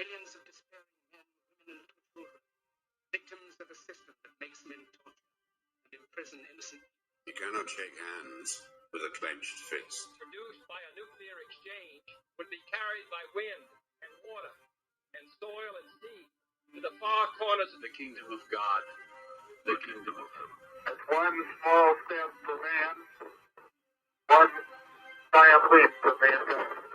Millions of despairing men, women, and little children, victims of a system that makes men torture and imprison innocent. You cannot shake hands with a clenched fist. Produced by a nuclear exchange would be carried by wind and water and soil and sea to the far corners of the kingdom of God, the kingdom of heaven. It's one small step for man, one giant leap for mankind.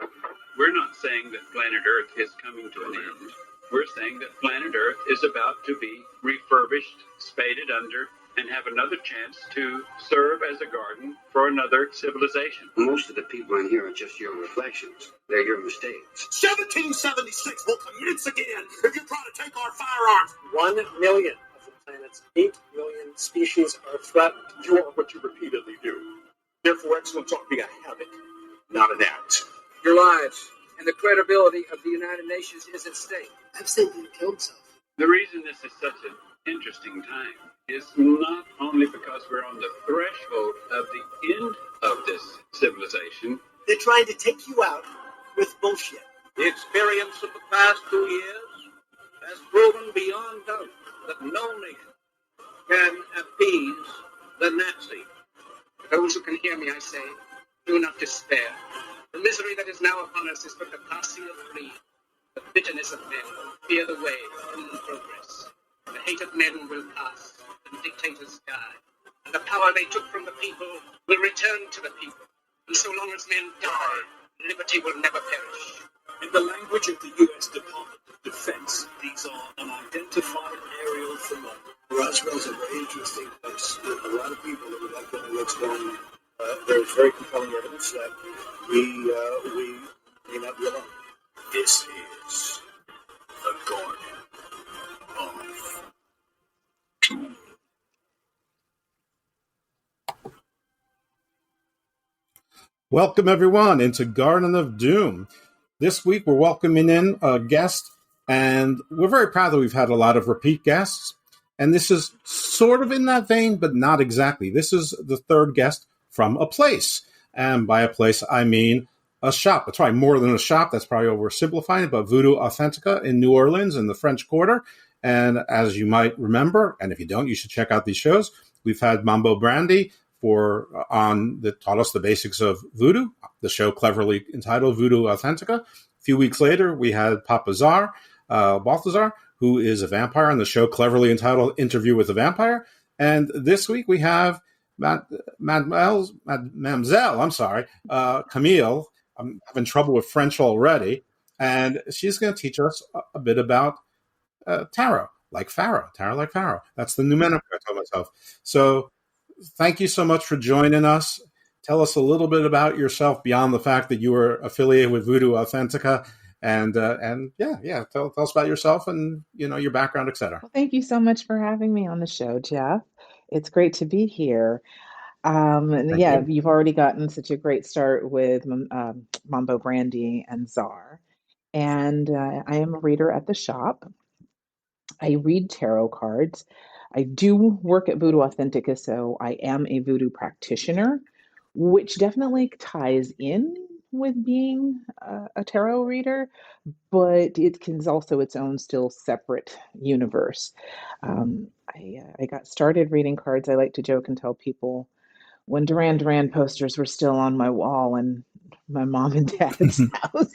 We're not saying that planet Earth is coming to an end. We're saying that planet Earth is about to be refurbished, spaded under, and have another chance to serve as a garden for another civilization. Most of the people in here are just your reflections. They're your mistakes. 1776 will commence again if you try to take our firearms. 1 million of the planet's 8 million species are threatened. You are what you repeatedly do. Therefore, excellence ought to be a habit, not an act. Your lives and the credibility of the United Nations is at stake. I've seen him kill himself. The reason this is such an interesting time is not only because we're on the threshold of the end of this civilization. They're trying to take you out with bullshit. The experience of the past 2 years has proven beyond doubt that no nation can appease the Nazi. To those who can hear me, I say, do not despair. The misery that is now upon us is but the passing of greed. The bitterness of men will fear the way of human progress. The hate of men will pass, and dictators die. And the power they took from the people will return to the people. And so long as men die, liberty will never perish. In the language of the U.S. Department of Defense, these are unidentified aerial phenomena. Roswell's a very interesting place. A lot of people that would like to know what's going on. There is very compelling evidence that we may not be alone. This is the Garden of Doom. Welcome, everyone, into Garden of Doom. This week, we're welcoming in a guest, and we're very proud that we've had a lot of repeat guests. And this is sort of in that vein, but not exactly. This is the third guest from a place. And by a place, I mean a shop. That's probably more than a shop. That's probably oversimplifying it, but Voodoo Authentica in New Orleans in the French Quarter. And as you might remember, and if you don't, you should check out these shows. We've had Mambo Brandy that taught us the basics of voodoo, the show cleverly entitled Voodoo Authentica. A few weeks later, we had Papa Czar, Balthazar, who is a vampire, on the show cleverly entitled Interview with a Vampire. And this week we have Mademoiselle, Camille. I'm having trouble with French already. And she's going to teach us a bit about tarot, like Pharaoh. That's the new metaphor I told myself. So thank you so much for joining us. Tell us a little bit about yourself beyond the fact that you were affiliated with Voodoo Authentica. And tell us about yourself and, your background, etc. Well, thank you so much for having me on the show, Jeff. It's great to be here. You've already gotten such a great start with Mambo Brandy and Czar. And I am a reader at the shop. I read tarot cards. I do work at Voodoo Authentica, so I am a voodoo practitioner, which definitely ties in with being a tarot reader, but it can also its own still separate universe. I got started reading cards. I like to joke and tell people when Duran Duran posters were still on my wall in my mom and dad's house.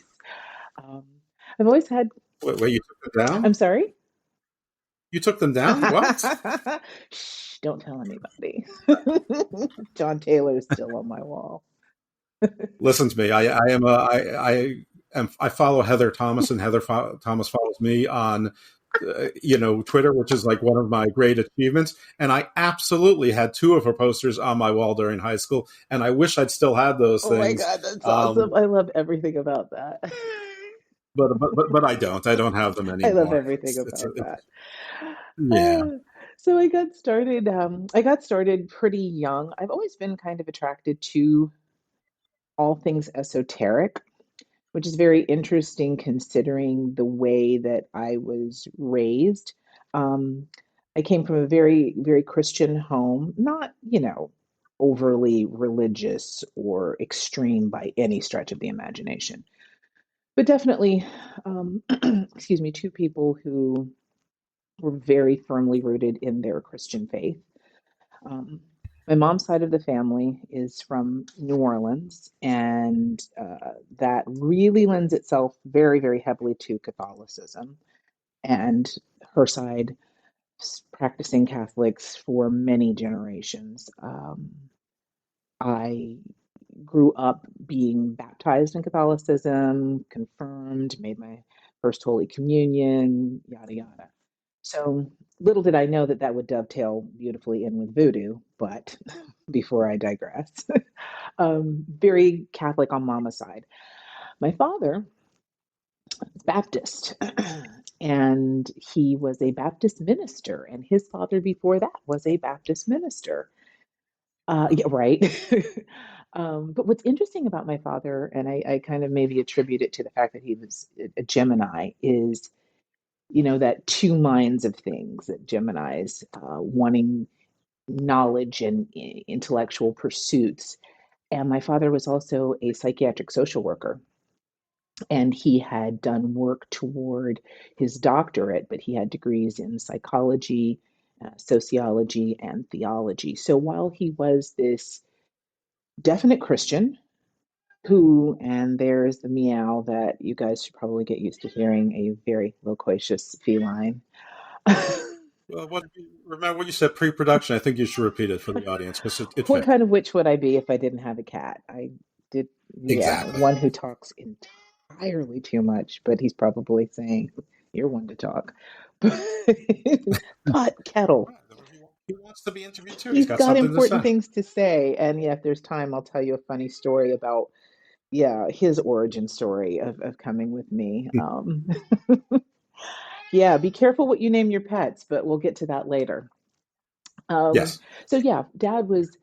I've always had... Wait, you took them down? I'm sorry? You took them down? What? Shh, don't tell anybody. John Taylor is still on my wall. Listen to me. I follow Heather Thomas, and Heather Thomas follows me on Twitter, which is like one of my great achievements. And I absolutely had 2 of her posters on my wall during high school, and I wish I'd still had those things. Oh my God, that's awesome! I love everything about that. But I don't. I don't have them anymore. I love everything about that. Yeah. So I got started. I got started pretty young. I've always been kind of attracted to all things esoteric, which is very interesting considering the way that I was raised. I came from a very, very Christian home, not, overly religious or extreme by any stretch of the imagination. But definitely, excuse me, two people who were very firmly rooted in their Christian faith. Um, my mom's side of the family is from New Orleans, and that really lends itself very, very heavily to Catholicism. And her side, practicing Catholics for many generations. I grew up being baptized in Catholicism, confirmed, made my first Holy Communion, yada, yada. So little did I know that that would dovetail beautifully in with voodoo, but before I digress, very Catholic on mama's side. My father is Baptist, and he was a Baptist minister, and his father before that was a Baptist minister. Yeah, right. But what's interesting about my father, and I kind of maybe attribute it to the fact that he was a Gemini, is, that two minds of things that Geminis, wanting knowledge and intellectual pursuits. And my father was also a psychiatric social worker, and he had done work toward his doctorate, but he had degrees in psychology, sociology, and theology. So while he was this definite Christian who, and there's the meow that you guys should probably get used to hearing, a very loquacious feline. Well, remember what you said pre-production? I think you should repeat it for the audience because it What fit. kind of witch would I be if I didn't have a cat? I did, yeah, Exactly. one who talks entirely too much, but he's probably saying, "You're one to talk." Pot kettle. He wants to be interviewed too. He's He's got got something to important say. things to say, and yeah, if there's time, I'll tell you a funny story about his origin story of coming with me. Yeah, be careful what you name your pets, but we'll get to that later. Yes. So yeah, Dad was,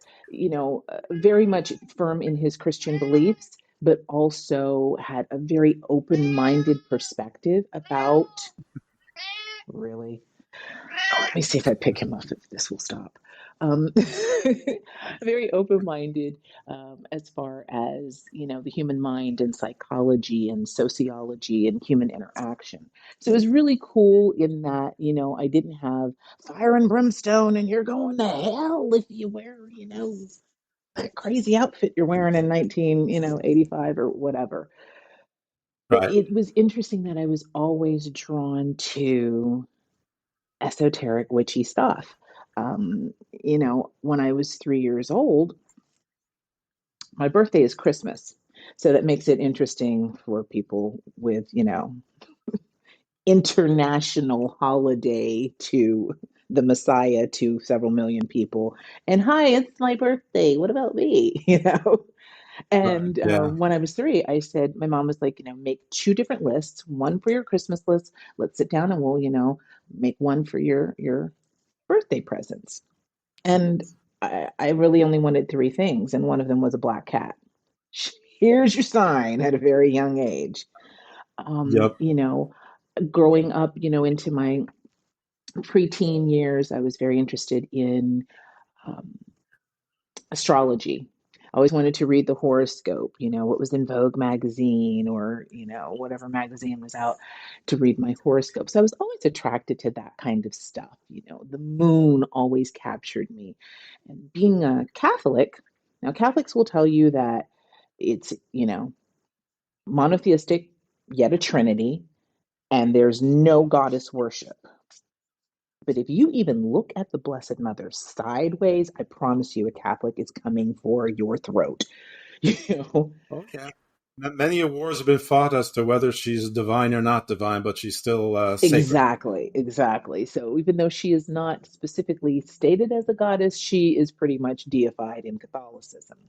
very much firm in his Christian beliefs, but also had a very open-minded perspective about really. Oh, let me see if I pick him up if this will stop. Very open-minded as far as the human mind and psychology and sociology and human interaction. So it was really cool in that I didn't have fire and brimstone and you're going to hell if you wear that crazy outfit you're wearing in 1985 or whatever. But Right. it was interesting that I was always drawn to esoteric, witchy stuff. When I was 3 years old, my birthday is Christmas. So that makes it interesting for people with, international holiday to the Messiah to several million people. And hi, it's my birthday. What about me? Right. And Yeah. when I was 3, I said, my mom was like, make 2 different lists, one for your Christmas list. Let's sit down and we'll, make one for your birthday presents. And I really only wanted 3 things, and one of them was a black cat. Here's your sign at a very young age. Yep. Growing up, into my preteen years, I was very interested in um, astrology. I always wanted to read the horoscope, what was in Vogue magazine or, whatever magazine was out to read my horoscope. So I was always attracted to that kind of stuff. The moon always captured me. And being a Catholic, now Catholics will tell you that it's, monotheistic, yet a trinity, and there's no goddess worship. But if you even look at the Blessed Mother sideways, I promise you a Catholic is coming for your throat. You know? Oh, yeah. Many wars have been fought as to whether she's divine or not divine, but she's still sacred. Exactly. So even though she is not specifically stated as a goddess, she is pretty much deified in Catholicism.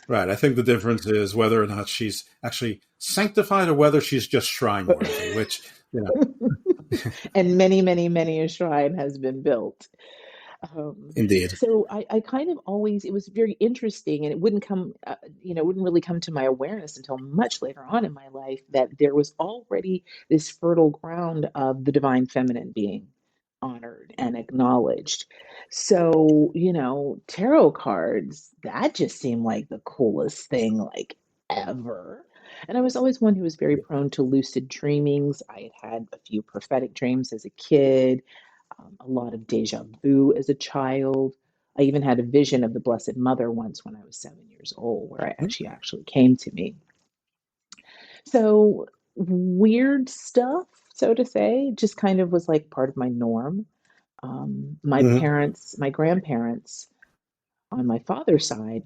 Right. I think the difference is whether or not she's actually sanctified or whether she's just shrine worthy, which, And many a shrine has been built. Indeed. So I kind of always, it was very interesting, and it wouldn't come, wouldn't really come to my awareness until much later on in my life that there was already this fertile ground of the divine feminine being honored and acknowledged. So, tarot cards, that just seemed like the coolest thing like ever. And I was always one who was very prone to lucid dreamings. I had a few prophetic dreams as a kid, a lot of deja vu as a child. I even had a vision of the Blessed Mother once when I was 7 years old, where she actually came to me. So weird stuff, so to say, just kind of was like part of my norm. My parents, my grandparents on my father's side,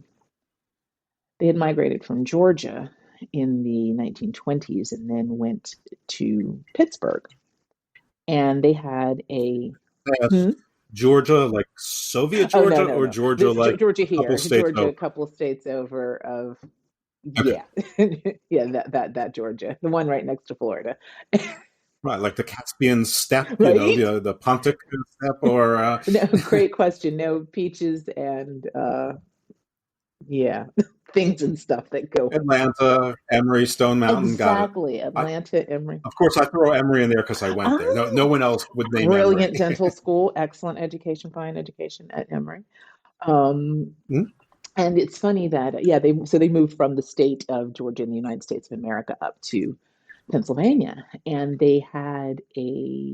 they had migrated from Georgia in the 1920s and then went to Pittsburgh. And they had a Georgia, like Soviet oh Georgia, no or Georgia, this like Georgia a couple here, states Georgia over? a couple of states over of Okay. yeah that Georgia, the one right next to Florida. Right, like the Caspian steppe, Right? the Pontic steppe, or No, great question. No, peaches and yeah, things and stuff that go Atlanta, Emory, Stone Mountain. Got it. exactly. Atlanta, Emory. Of course, I throw Emory in there because I went there. No one else would name Emory. Brilliant dental school, excellent education, fine education at Emory. And it's funny that they moved from the state of Georgia in the United States of America up to Pennsylvania, and they had a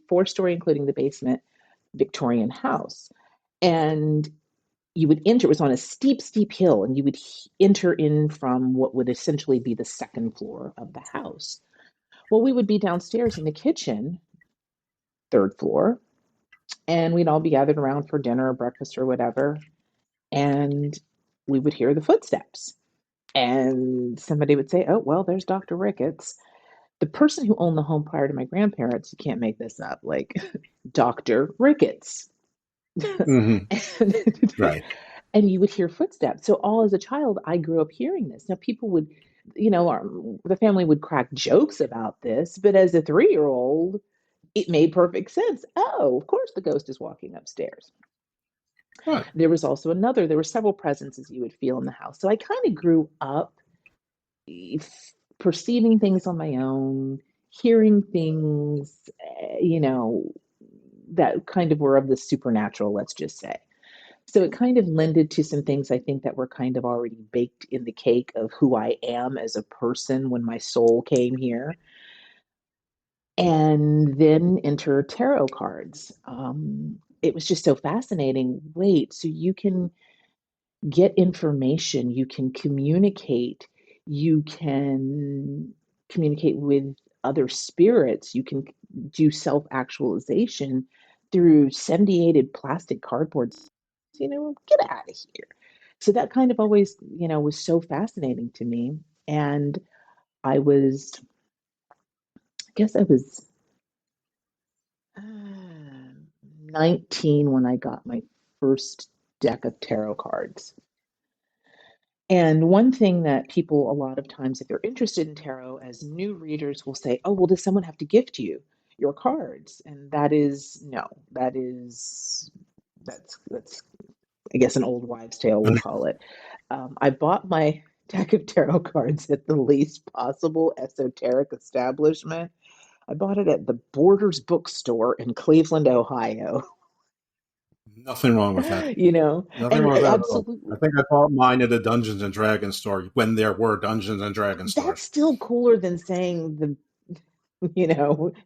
4-story, including the basement, Victorian house. And you would enter, it was on a steep, steep hill, and you would enter in from what would essentially be the second floor of the house. Well, we would be downstairs in the kitchen, third floor, and we'd all be gathered around for dinner or breakfast or whatever. And we would hear the footsteps. And somebody would say, "Oh, well, there's Dr. Ricketts." The person who owned the home prior to my grandparents, you can't make this up, like Dr. Ricketts. Right. And you would hear footsteps. So all as a child, I grew up hearing this. Now people would, the family would crack jokes about this, but as a 3-year-old, it made perfect sense. Oh, of course the ghost is walking upstairs. Right. There was also there were several presences you would feel in the house. So I kind of grew up perceiving things on my own, hearing things, that kind of were of the supernatural, let's just say. So it kind of lended to some things I think that were kind of already baked in the cake of who I am as a person when my soul came here. And then enter tarot cards. It was just so fascinating. Wait, so you can get information, you can communicate with other spirits, you can do self-actualization through 78 plastic cardboards. Get out of here. So that kind of always, was so fascinating to me. And I guess I was 19 when I got my first deck of tarot cards. And one thing that people, a lot of times, if they're interested in tarot, as new readers will say, "Oh, well, does someone have to gift you your cards?" And that's I guess an old wives' tale, we'll call it. I bought my deck of tarot cards at the least possible esoteric establishment. I bought it at the Borders bookstore in Cleveland, Ohio. Nothing wrong with that. Nothing wrong with that absolutely. at all. I think I bought mine at a Dungeons and Dragons store when there were Dungeons and Dragons stores. That's still cooler than saying the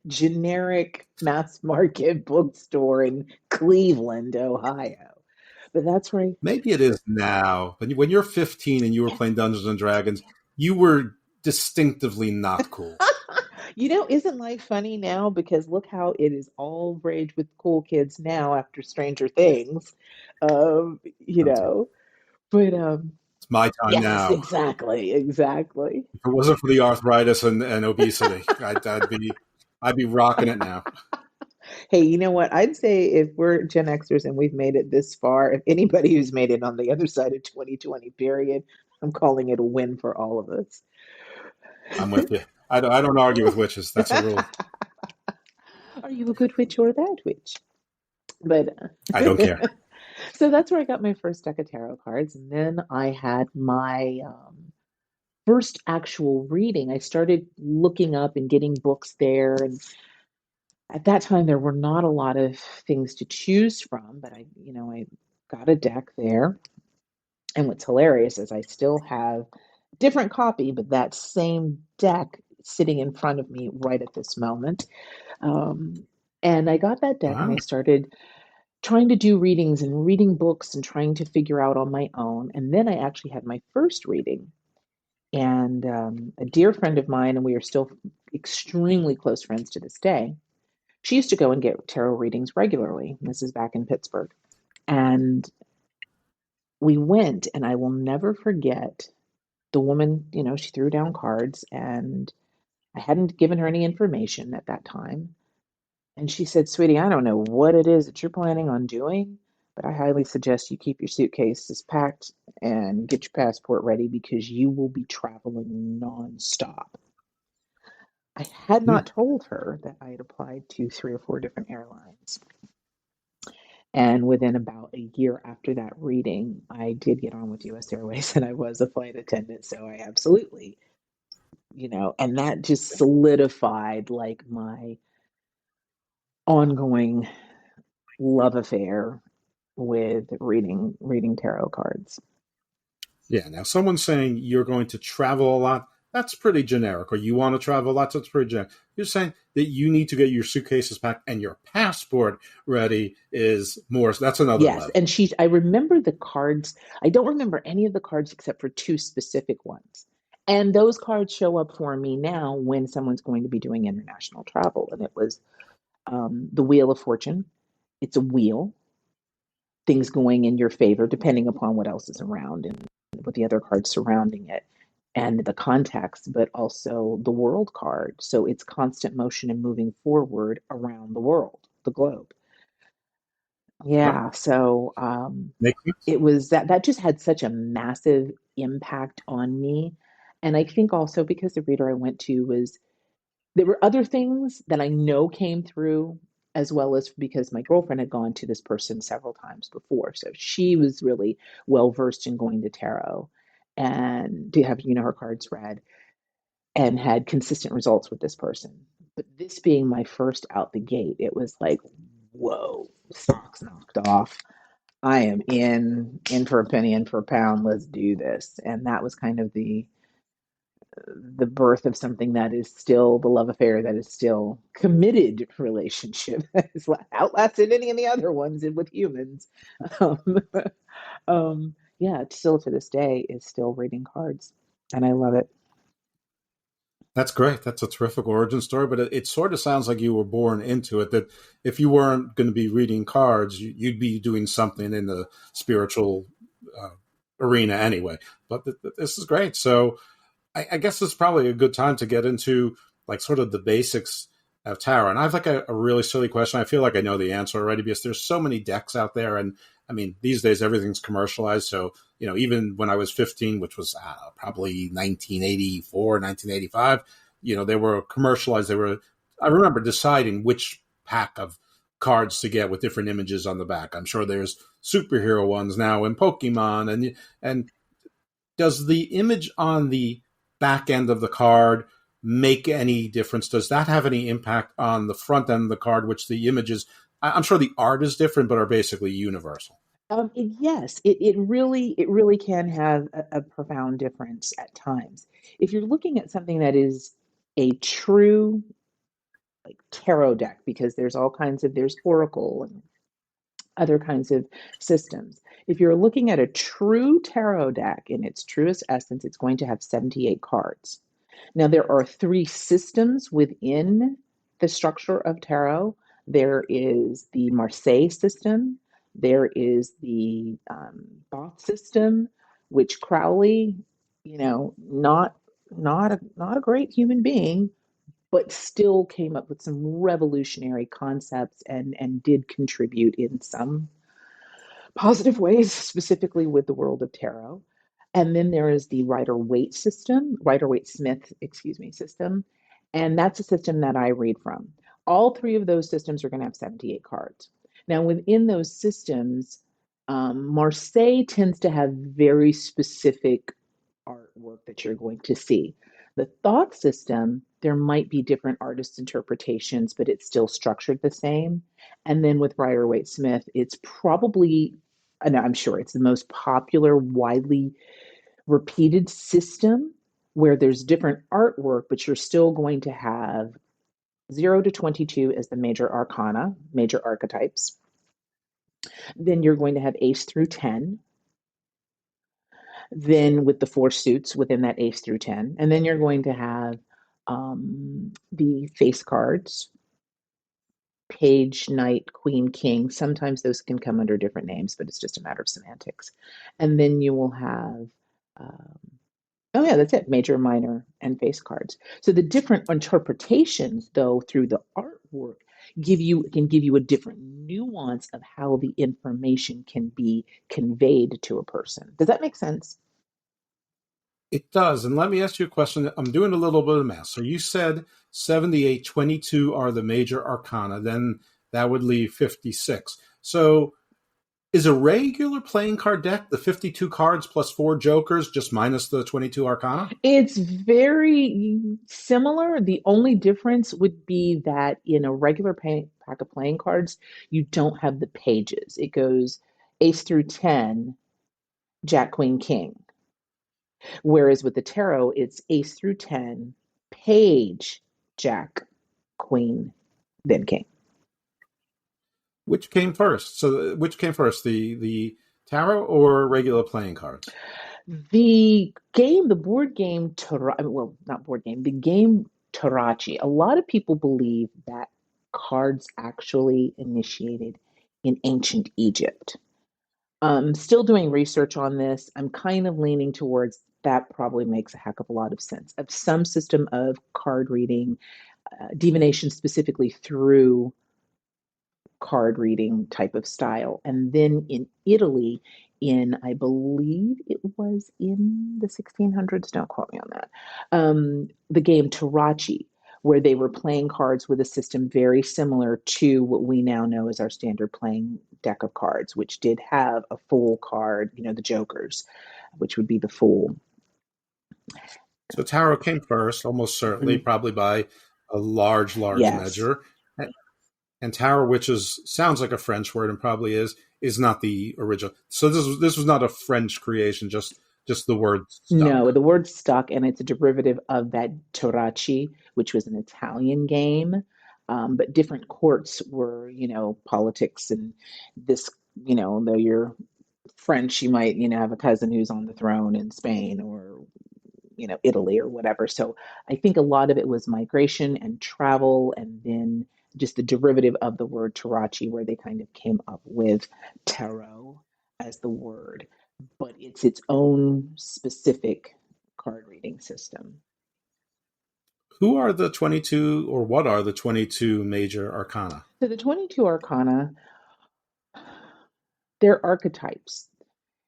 generic mass market bookstore in Cleveland, Ohio. But that's right. Maybe it is now. When you're 15 and you were playing Dungeons and Dragons, you were distinctly not cool. Isn't life funny now? Because look how it is all rage with cool kids now after Stranger Things. But it's my time now. Exactly. If it wasn't for the arthritis and obesity, I'd be rocking it now. Hey, you know what? I'd say if we're Gen Xers and we've made it this far, if anybody who's made it on the other side of 2020 period, I'm calling it a win for all of us. I'm with you. I don't argue with witches. That's a rule. Are you a good witch or a bad witch? But I don't care. So that's where I got my first deck of tarot cards. And then I had my first actual reading. I started looking up and getting books there. And at that time, there were not a lot of things to choose from. But I got a deck there. And what's hilarious is I still have different copy, but that same deck sitting in front of me right at this moment. Um, and I got that deck and I Wow. started trying to do readings and reading books and trying to figure out on my own. And then I actually had my first reading. And a dear friend of mine, and we are still extremely close friends to this day, she used to go and get tarot readings regularly. This is back in Pittsburgh. And we went, and I will never forget the woman, she threw down cards, and I hadn't given her any information at that time. And she said, "Sweetie, I don't know what it is that you're planning on doing, but I highly suggest you keep your suitcases packed and get your passport ready because you will be traveling nonstop." I had Hmm. not told her that I had applied to 3 or 4 different airlines. And within about a year after that reading, I did get on with US Airways and I was a flight attendant. So I absolutely, and that just solidified like my ongoing love affair with reading tarot cards. Yeah. Now, someone's saying you're going to travel a lot. That's pretty generic. Or you want to travel a lot. That's pretty generic. You're saying that you need to get your suitcases packed and your passport ready is more. That's another Yes, level. and I remember the cards. I don't remember any of the cards except for 2 specific ones. And those cards show up for me now when someone's going to be doing international travel. And it was the Wheel of Fortune. It's a wheel, things going in your favor, depending upon what else is around and what the other cards surrounding it and the context, but also the world card. So it's constant motion and moving forward around the world, the globe. Right. Yeah, so Make sense. it was that just had such a massive impact on me. And I think also because the reader I went to was, there were other things that I know came through, as well as because my girlfriend had gone to this person several times before. So she was really well versed in going to tarot and to have, her cards read and had consistent results with this person. But this being my first out the gate, it was like, whoa, socks knocked off. I am in for a penny, in for a pound. Let's do this. And that was kind of the birth of something that is still the love affair, that is still committed relationship that has outlasted any of the other ones with humans. Um, yeah, still to this day is still reading cards, and I love it. That's great. That's a terrific origin story, but it sort of sounds like you were born into it, that if you weren't going to be reading cards, you'd be doing something in the spiritual arena anyway. But this is great. So I guess it's probably a good time to get into like sort of the basics of tarot. And I have like a really silly question. I feel like I know the answer already because there's so many decks out there. And I mean, these days everything's commercialized. So, even when I was 15, which was probably 1984, 1985, they were commercialized. I remember deciding which pack of cards to get with different images on the back. I'm sure there's superhero ones now in Pokemon. And does the image on the back end of the card make any difference? Does that have any impact on the front end of the card, which the images, I'm sure the art is different, but are basically universal? Yes, it really can have a profound difference at times. If you're looking at something that is a true like tarot deck, because there's Oracle and other kinds of systems. If you're looking at a true tarot deck in its truest essence, it's going to have 78 cards. Now, there are 3 systems within the structure of tarot. There is the Marseille system, there is the Thoth system, which Crowley, not a great human being, but still came up with some revolutionary concepts and did contribute in some positive ways, specifically with the world of tarot. And then there is the Rider-Waite-Smith, system. And that's a system that I read from. All 3 of those systems are going to have 78 cards. Now, within those systems, Marseille tends to have very specific artwork that you're going to see. The Thoth system, there might be different artist interpretations, but it's still structured the same. And then with Rider-Waite-Smith, it's probably, and I'm sure it's the most popular, widely repeated system where there's different artwork, but you're still going to have 0 to 22 as the major arcana, major archetypes. Then you're going to have ace through 10. Then with the 4 suits within that ace through 10. And then you're going to have the face cards, page, knight, queen, king. Sometimes those can come under different names, but it's just a matter of semantics. And then you will have, that's it, major, minor, and face cards. So the different interpretations, though, through the artwork can give you a different nuance of how the information can be conveyed to a person. Does that make sense? It does. And let me ask you a question. I'm doing a little bit of math. So you said 78, 22 are the major arcana. Then that would leave 56. So is a regular playing card deck the 52 cards plus 4 jokers just minus the 22 arcana? It's very similar. The only difference would be that in a regular pack of playing cards, you don't have the pages. It goes ace through 10, jack, queen, king. Whereas with the tarot, it's ace through 10, page, jack, queen, then king. Which came first? So which came first, the tarot or regular playing cards? The game, the board game, not board game, the game Tarachi. A lot of people believe that cards actually initiated in ancient Egypt. Still doing research on this. I'm kind of leaning towards that probably makes a heck of a lot of sense. Of some system of card reading, divination specifically through card reading type of style. And then in Italy, I believe it was in the 1600s, don't quote me on that, the game Tarachi, where they were playing cards with a system very similar to what we now know as our standard playing deck of cards, which did have a fool card, the jokers, which would be the fool. So tarot came first, almost certainly, probably by a large measure. And tarot, which sounds like a French word and probably is not the original. So this was not a French creation, just the word stuck. No, the word stuck, and it's a derivative of that Tarachi, which was an Italian game. But different courts were, politics and this, though you're French, you might, have a cousin who's on the throne in Spain or, Italy or whatever. So I think a lot of it was migration and travel, and then just the derivative of the word Tarachi, where they kind of came up with tarot as the word, but it's its own specific card reading system. Who are the 22, or what are the 22 major arcana? So the 22 arcana, they're archetypes.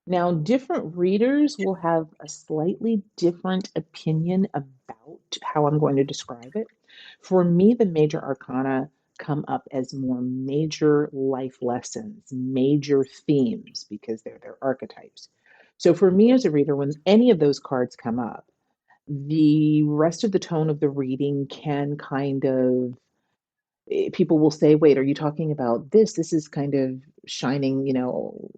Now, different readers will have a slightly different opinion about how I'm going to describe it. For me, the major arcana come up as more major life lessons, major themes, because they're their archetypes. So for me as a reader, when any of those cards come up, the rest of the tone of the reading can kind of, people will say, wait, are you talking about this? This is kind of shining,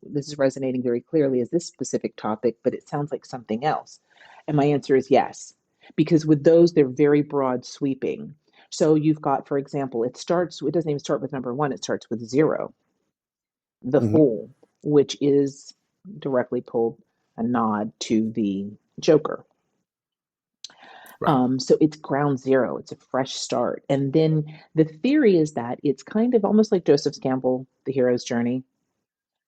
this is resonating very clearly as this specific topic, but it sounds like something else. And my answer is yes, because with those, they're very broad sweeping. So you've got, for example, it doesn't even start with number 1, it starts with 0, the Fool, which is directly pulled a nod to the Joker. Right. So it's ground zero. It's a fresh start. And then the theory is that it's kind of almost like Joseph Campbell, The Hero's Journey,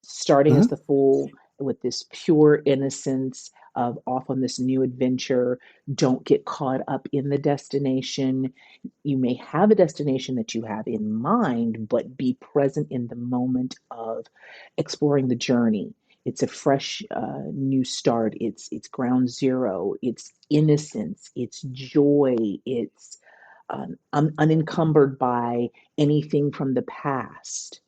starting as the Fool with this pure innocence of off on this new adventure. Don't get caught up in the destination. You may have a destination that you have in mind, but be present in the moment of exploring the journey. It's a fresh new start. It's ground zero. It's innocence. It's joy. It's unencumbered by anything from the past.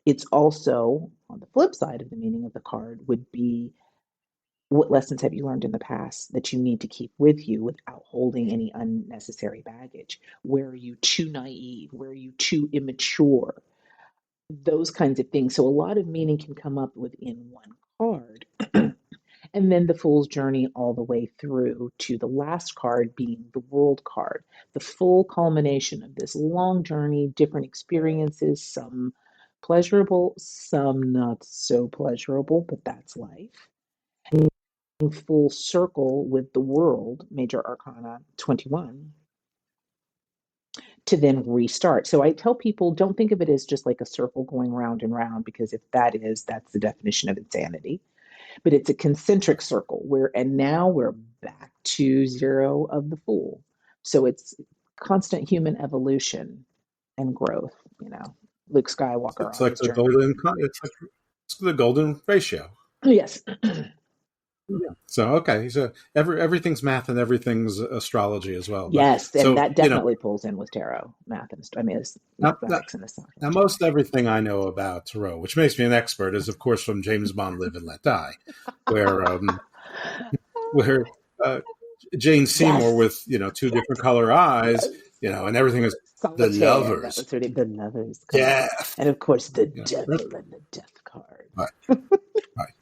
It's also, on the flip side of the meaning of the card, would be what lessons have you learned in the past that you need to keep with you without holding any unnecessary baggage? Where are you too naive? Where are you too immature? Those kinds of things. So a lot of meaning can come up within one card. And then the Fool's Journey all the way through to the last card being the World card, the full culmination of this long journey, different experiences, some pleasurable, some not so pleasurable, but that's life. And full circle with the World, Major Arcana 21, to then restart. So I tell people, don't think of it as just like a circle going round and round, because if that's the definition of insanity. But it's a concentric circle and now we're back to zero of the Fool. So it's constant human evolution and growth, Luke Skywalker. It's like the golden ratio. Yes. Yeah. So okay, so everything's math and everything's astrology as well. Yes, and that definitely pulls in with tarot, math, and it's mathematics and astrology. Now, most everything I know about tarot, which makes me an expert, is of course from James Bond: Live and Let Die, where Jane Seymour with two different color eyes, and everything is the lovers. That's really the lovers. Death, and of course the devil and the death card. Right. Right.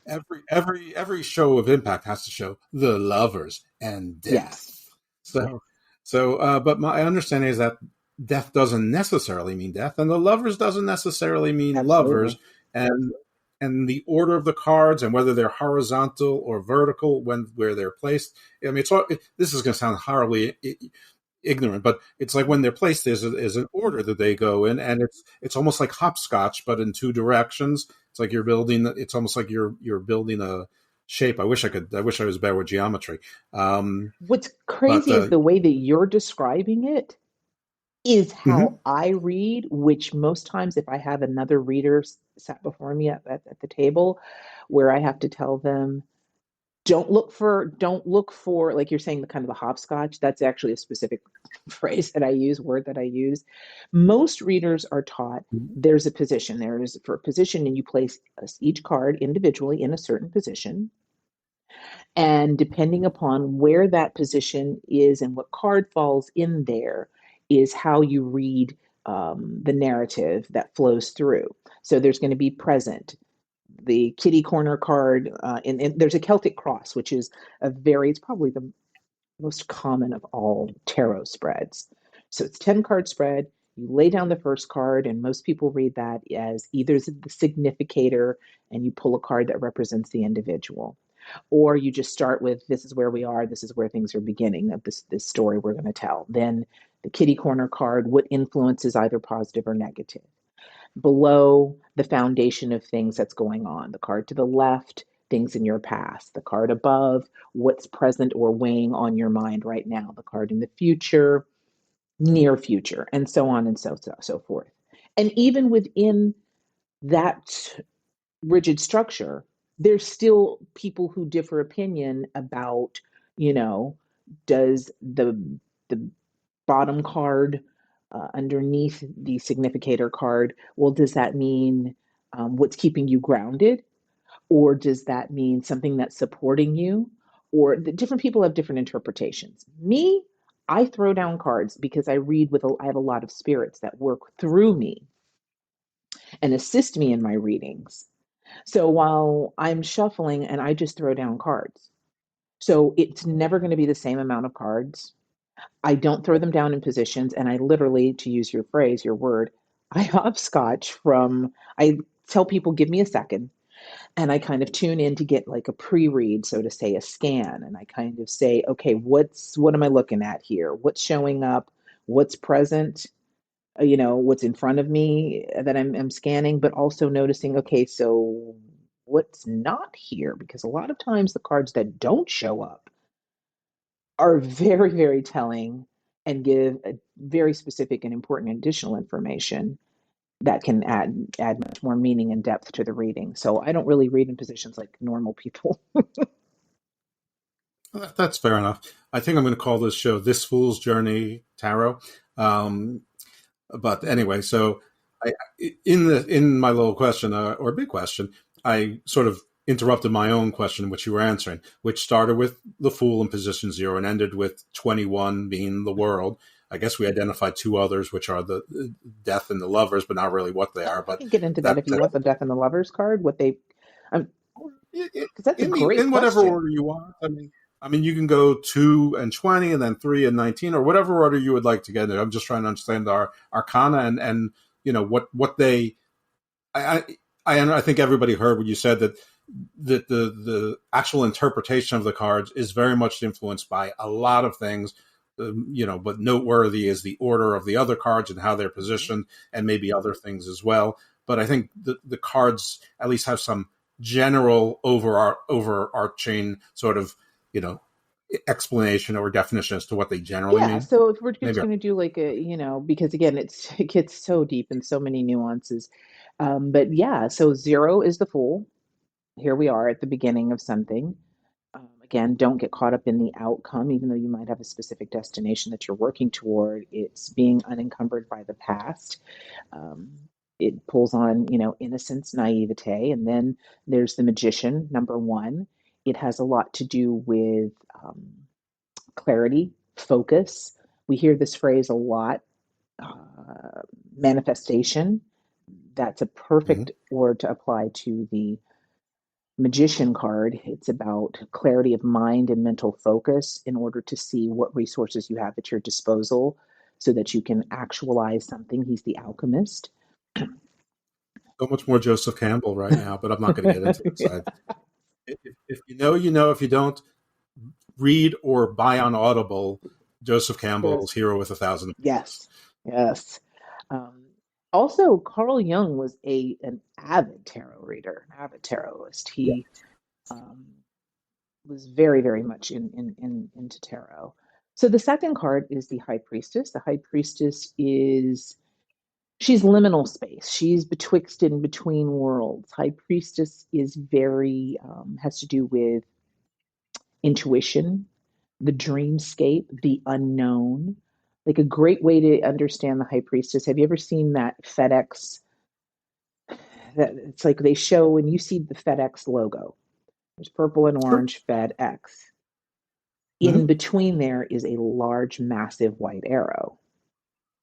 Every show of Impact has to show the lovers and death. Yes. But my understanding is that death doesn't necessarily mean death, and the lovers doesn't necessarily mean lovers, and the order of the cards and whether they're horizontal or vertical where they're placed. I mean, this is going to sound horribly ignorant, but it's like when they're placed, there's an order that they go in, and it's almost like hopscotch, but in two directions. It's like it's almost like you're building a shape. I wish I was better with geometry. What's crazy is the way that you're describing it is how I read, which most times if I have another reader sat before me at the table, where I have to tell them, don't look for, like you're saying, the kind of the hopscotch. That's actually a specific phrase that I use, word that I use. Most readers are taught there's a position. There is for a position, and you place each card individually in a certain position. And depending upon where that position is and what card falls in there is how you read the narrative that flows through. So there's going to be present. The kitty corner card, and there's a Celtic cross, which is it's probably the most common of all tarot spreads. So it's 10 card spread. You lay down the first card, and most people read that as either the significator, and you pull a card that represents the individual, or you just start with, this is where we are, this is where things are beginning of this story we're going to tell. Then the kitty corner card, what influences either positive or negative. Below, the foundation of things that's going on. The card to the left, things in your past. The card above, what's present or weighing on your mind right now. The card in the future, near future, and so on and so forth. And even within that rigid structure, there's still people who differ opinion about, does the bottom card underneath the significator card, well, does that mean what's keeping you grounded? Or does that mean something that's supporting you? Or the different people have different interpretations. Me, I throw down cards because I have a lot of spirits that work through me and assist me in my readings. So while I'm shuffling, and I just throw down cards. So it's never going to be the same amount of cards. I don't throw them down in positions, and I literally, to use your phrase, your word, I hopscotch I tell people, give me a second, and I kind of tune in to get like a pre-read, so to say, a scan, and I kind of say, okay, what am I looking at here? What's showing up? What's present? What's in front of me that I'm scanning, but also noticing, okay, so what's not here? Because a lot of times the cards that don't show up are very, very telling and give a very specific and important additional information that can add much more meaning and depth to the reading. So I don't really read in positions like normal people. That's fair enough. I think I'm going to call this show This Fool's Journey Tarot. But anyway, so in my little question or big question, I sort of interrupted my own question, which you were answering, which started with the Fool in position 0 and ended with 21 being the World. I guess we identified two others, which are the Death and the Lovers, but not really what they are. But I can get into that if you want the Death and the Lovers card. Because that's a great in whatever question. order you want. I mean, you can go 2 and 20, and then 3 and 19, or whatever order you would like to get in. I'm just trying to understand our arcana and what they. I think everybody heard what you said, that the actual interpretation of the cards is very much influenced by a lot of things. But noteworthy is the order of the other cards and how they're positioned, and maybe other things as well. But I think the cards at least have some general overarching sort of explanation or definition as to what they generally mean. So if we're just going to do like because again, it gets so deep and so many nuances. But yeah, so 0 is the Fool. Here we are at the beginning of something. Again, don't get caught up in the outcome, even though you might have a specific destination that you're working toward. It's being unencumbered by the past. It pulls on, innocence, naivete. And then there's the Magician, number 1. It has a lot to do with clarity, focus. We hear this phrase a lot, manifestation. That's a perfect word to apply to the Magician card. It's about clarity of mind and mental focus in order to see what resources you have at your disposal so that you can actualize something. He's the alchemist. So much more Joseph Campbell right now, but I'm not going to get into it. If you know, you know. If you don't, read or buy on Audible Joseph Campbell's Hero with 1,000. Yes. Also, Carl Jung was an avid tarot reader, an avid tarotist. He was very, very much into tarot. So the second card is the High Priestess. The High Priestess she's liminal space. She's betwixt and between worlds. High Priestess is very, has to do with intuition, the dreamscape, the unknown. Like a great way to understand the High Priestess. Have you ever seen that FedEx? That it's like they show when you see the FedEx logo. There's purple and orange FedEx. In between there is a large, massive white arrow.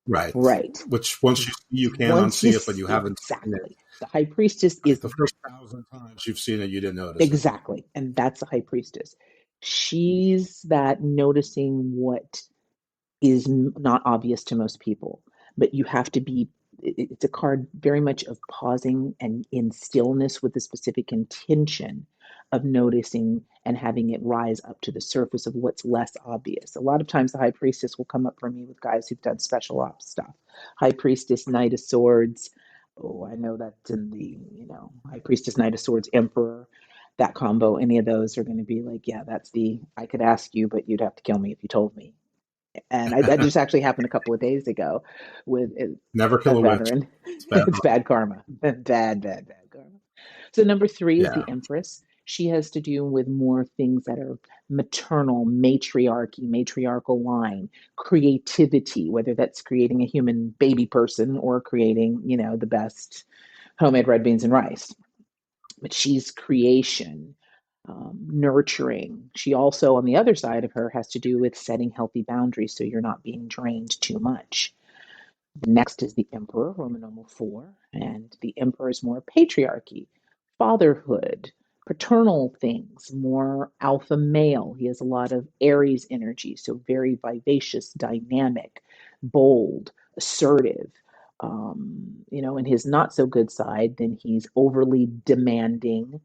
Right. Which once you see, you can't unsee it, but you haven't seen it. The High Priestess is the first 1,000 times you've seen it, you didn't notice exactly, and that's the High Priestess. She's that noticing what is not obvious to most people, but you have to be. It's a card very much of pausing and in stillness with a specific intention of noticing and having it rise up to the surface of what's less obvious. A lot of times the High Priestess will come up for me with guys who've done special ops stuff. High Priestess, Knight of Swords. Oh, I know that's in the, High Priestess, Knight of Swords, Emperor. That combo, any of those are going to be like, yeah, that's I could ask you, but you'd have to kill me if you told me. And that just actually happened a couple of days ago with Never Kill a Witch. It's bad karma. Bad karma. So number 3 is the Empress. She has to do with more things that are maternal, matriarchal line, creativity, whether that's creating a human baby person or creating, the best homemade red beans and rice. But she's creation. Nurturing. She also, on the other side of her, has to do with setting healthy boundaries so you're not being drained too much. The next is the Emperor, Roman numeral 4, and the Emperor is more patriarchy, fatherhood, paternal things, more alpha male. He has a lot of Aries energy, so very vivacious, dynamic, bold, assertive. In his not so good side, then he's overly demanding.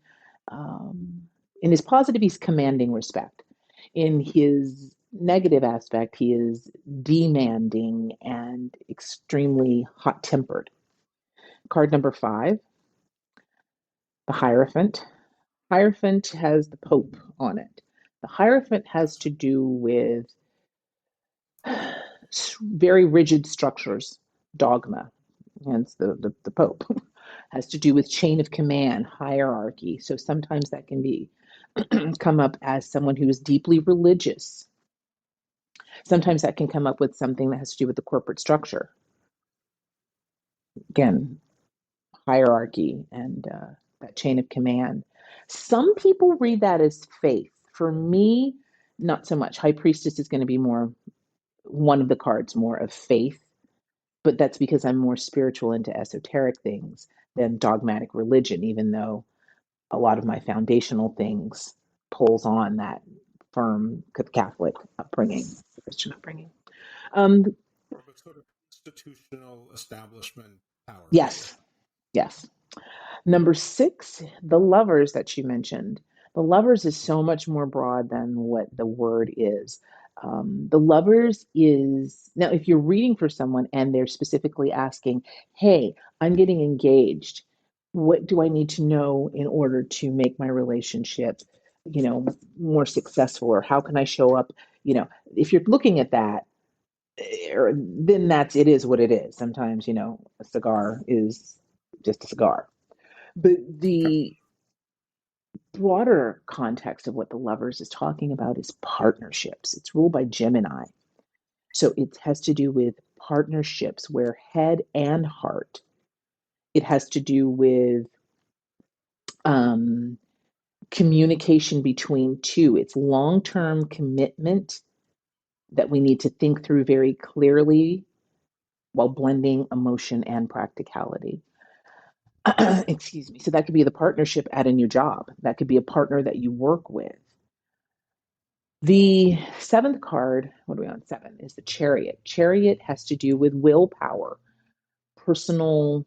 In his positive, he's commanding respect. In his negative aspect, he is demanding and extremely hot-tempered. Card number 5, the Hierophant. Hierophant has the Pope on it. The Hierophant has to do with very rigid structures, dogma, hence the Pope. Has to do with chain of command, hierarchy. So sometimes that can be come up as someone who is deeply religious. Sometimes that can come up with something that has to do with the corporate structure. Again, hierarchy and that chain of command. Some people read that as faith. For me, not so much. High Priestess is going to be more one of the cards, more of faith. But that's because I'm more spiritual into esoteric things than dogmatic religion, even though a lot of my foundational things pulls on that firm Catholic upbringing, Christian upbringing. Sort of institutional establishment power. Yes. Number 6, the Lovers that you mentioned. The Lovers is so much more broad than what the word is. The Lovers is, now if you're reading for someone and they're specifically asking, hey, I'm getting engaged. What do I need to know in order to make my relationship, more successful? Or how can I show up? If you're looking at that, then it is what it is. Sometimes, a cigar is just a cigar. But the broader context of what the Lovers is talking about is partnerships. It's ruled by Gemini. So it has to do with partnerships where head and heart. It has to do with communication between two. It's long-term commitment that we need to think through very clearly while blending emotion and practicality. Excuse me. So that could be the partnership at a new job. That could be a partner that you work with. The 7th card, what are we on? 7 is the Chariot. Chariot has to do with willpower, personal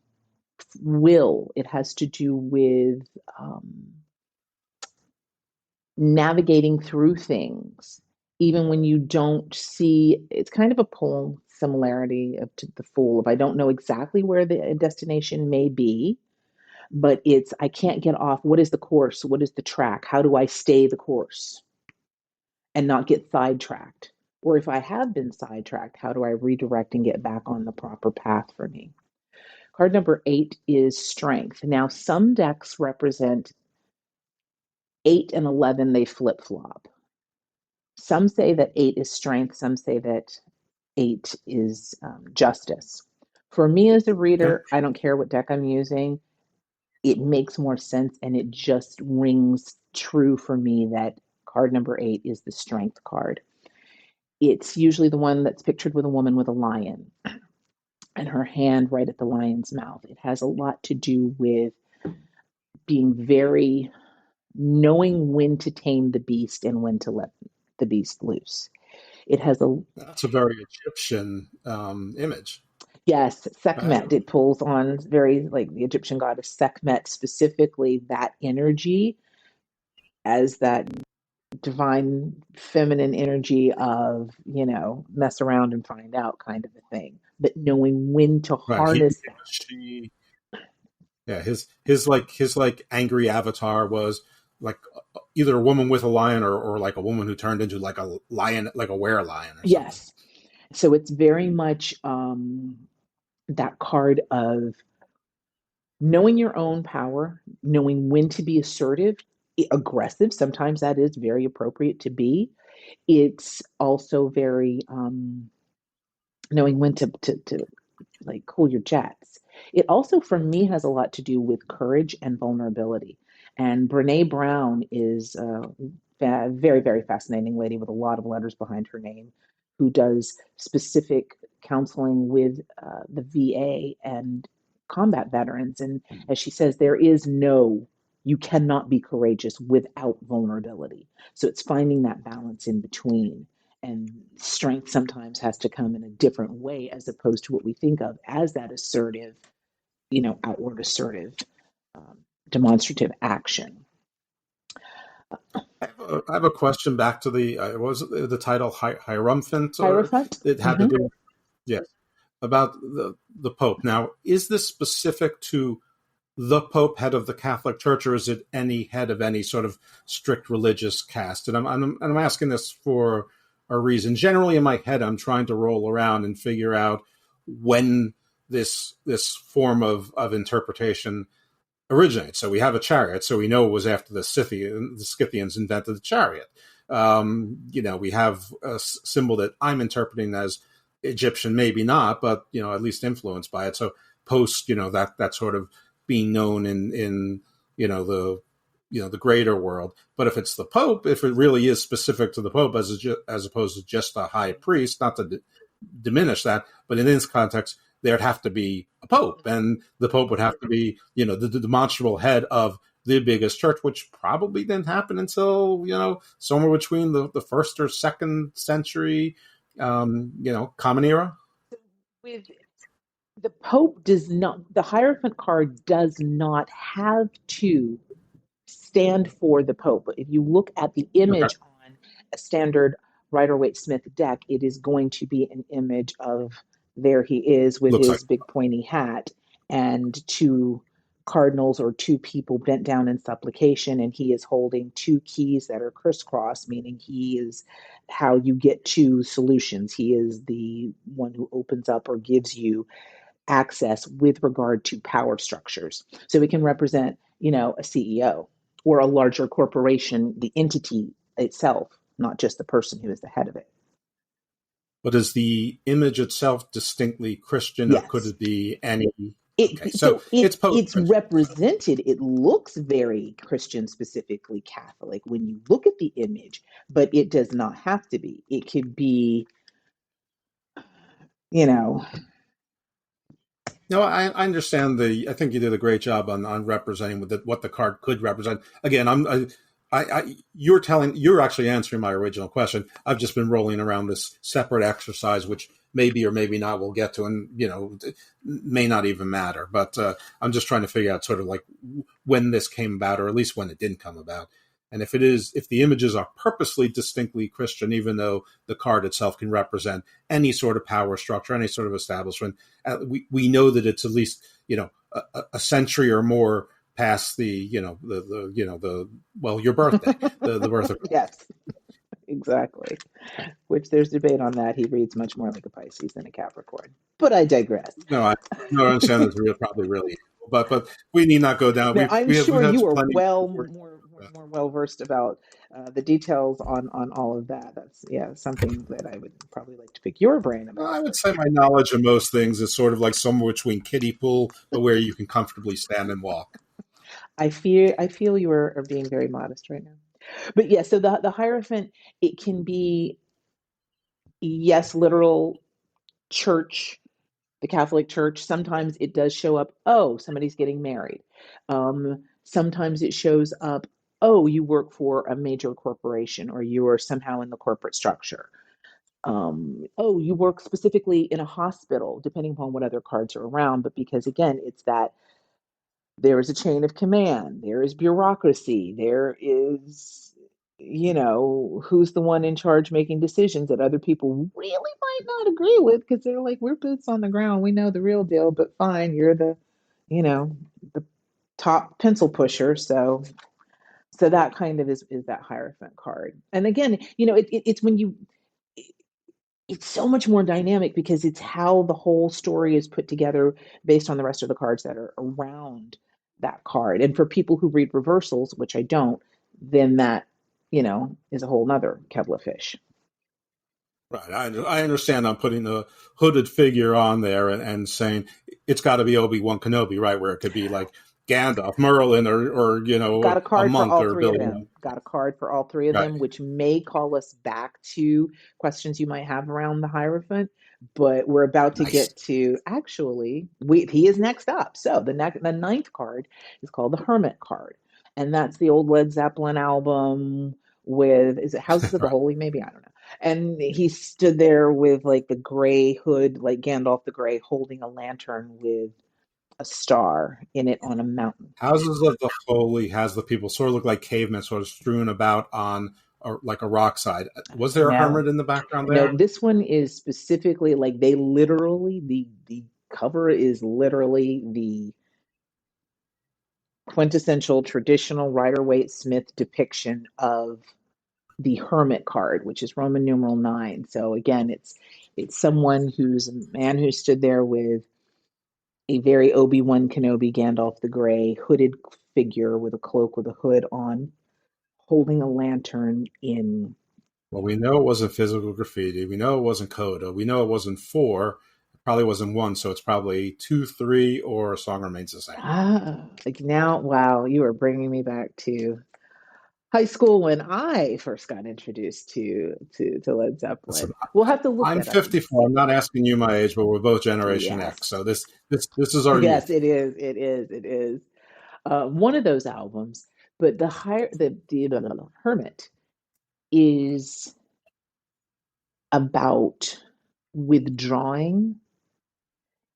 will. It has to do with navigating through things, even when you don't see. It's kind of a poem similarity to the Fool. If I don't know exactly where the destination may be, but I can't get off. What is the course? What is the track? How do I stay the course and not get sidetracked? Or if I have been sidetracked, how do I redirect and get back on the proper path for me? Card number 8 is Strength. Now, some decks represent 8 and 11, they flip-flop. Some say that 8 is Strength. Some say that 8 is Justice. For me as a reader, I don't care what deck I'm using. It makes more sense, and it just rings true for me that card number 8 is the Strength card. It's usually the one that's pictured with a woman with a lion and her hand right at the lion's mouth. It has a lot to do with knowing when to tame the beast and when to let the beast loose. That's a very Egyptian image. Yes, Sekhmet. It pulls on very like the Egyptian goddess Sekhmet, specifically that energy as that divine feminine energy of, mess around and find out kind of a thing. But knowing when to harness that. His angry avatar was like either a woman with a lion or like a woman who turned into like a lion, like a were-lion. Yes. So it's very much that card of knowing your own power, knowing when to be assertive, aggressive. Sometimes that is very appropriate to be. It's also very knowing when to like cool your jets. It also, for me, has a lot to do with courage and vulnerability. And Brene Brown is a very, very fascinating lady with a lot of letters behind her name, who does specific counseling with the VA and combat veterans. And as she says, you cannot be courageous without vulnerability. So it's finding that balance in between. And strength sometimes has to come in a different way as opposed to what we think of as that assertive, outward assertive, demonstrative action. I have a question back to the title Hierophant? Hierophant? It had to do, yes, about the Pope. Now, is this specific to the Pope, head of the Catholic Church, or is it any head of any sort of strict religious caste? And I'm asking this for a reason. Generally, in my head, I'm trying to roll around and figure out when this form of interpretation originates. So we have a chariot, so we know it was after the Scythians invented the chariot. We have a symbol that I'm interpreting as Egyptian, maybe not, but at least influenced by it. So post, that sort of being known in the greater world. But if it's the Pope, if it really is specific to the Pope as opposed to just a high priest, not to diminish that, but in this context, there'd have to be a Pope, and the Pope would have to be, the demonstrable head of the biggest church, which probably didn't happen until, somewhere between the first or second century, Common Era. With the Pope the Hierophant card does not have to stand for the Pope. But if you look at the image on a standard Rider-Waite-Smith deck, it is going to be an image of there he is with his big pointy hat and two cardinals or two people bent down in supplication, and he is holding two keys that are crisscross, meaning he is how you get to solutions. He is the one who opens up or gives you access with regard to power structures. So it can represent, a CEO or a larger corporation, the entity itself, not just the person who is the head of it. But is the image itself distinctly Christian, yes. Or could it be any? It's represented. It looks very Christian, specifically Catholic, when you look at the image, but it does not have to be. It could be, No, I understand I think you did a great job on representing what the card could represent. Again, you're actually answering my original question. I've just been rolling around this separate exercise, which maybe or maybe not we'll get to, and may not even matter. But I'm just trying to figure out sort of like when this came about, or at least when it didn't come about. And if the images are purposely distinctly Christian, even though the card itself can represent any sort of power structure, any sort of establishment, we know that it's at least a century or more past your birthday, the birth of yes, exactly. Which there's debate on that. He reads much more like a Pisces than a Capricorn, but I digress. I understand that's probably really, but we need not go down. I'm sure you are more well versed about the details on all of that. That's something that I would probably like to pick your brain about. I would say my knowledge of most things is sort of like somewhere between kiddie pool, but where you can comfortably stand and walk. I feel you are being very modest right now. But yeah, so the Hierophant, it can be, yes, literal church, the Catholic Church. Sometimes it does show up, somebody's getting married. Sometimes it shows up, you work for a major corporation, or you are somehow in the corporate structure. You work specifically in a hospital, depending upon what other cards are around. But because, again, it's that there is a chain of command, there is bureaucracy, there is, who's the one in charge making decisions that other people really might not agree with, because they're like, we're boots on the ground, we know the real deal, but fine, you're the top pencil pusher. So that kind of is that Hierophant card. And again, it's when you, it's so much more dynamic because it's how the whole story is put together based on the rest of the cards that are around that card. And for people who read reversals, which I don't, then that, is a whole nother kettle of fish. Right. I understand I'm putting a hooded figure on there and saying it's got to be Obi-Wan Kenobi, right? Where it could be like Gandalf, Merlin, or got a card a monk, for all or three of them. Got a card for all three of them, which may call us back to questions you might have around the Hierophant. But we're about to get to, actually, he is next up. So the ninth card is called the Hermit card, and that's the old Led Zeppelin album with, is it Houses of the Holy? Maybe, I don't know. And he stood there with like the gray hood, like Gandalf the Grey, holding a lantern with a star in it on a mountain. Houses of the Holy has the people sort of look like cavemen, sort of strewn about on like a rock side. Was there a hermit in the background there? No, this one is specifically like they literally, the cover is literally the quintessential traditional Rider-Waite-Smith depiction of the Hermit card, which is Roman numeral 9. So again, it's someone who's a man who stood there with a very Obi-Wan Kenobi, Gandalf the Grey, hooded figure with a cloak with a hood on, holding a lantern in. Well, we know it wasn't physical graffiti. We know it wasn't Coda. We know it wasn't 4. It probably wasn't 1. So it's probably 2, 3, or A Song Remains the Same. Like now, wow, you are bringing me back to high school when I first got introduced to Led Zeppelin. Listen, we'll have to look. I'm 54. I'm not asking you my age, but we're both Generation X. So this is our yes, youth. it is. one of those albums. But the Hermit is about withdrawing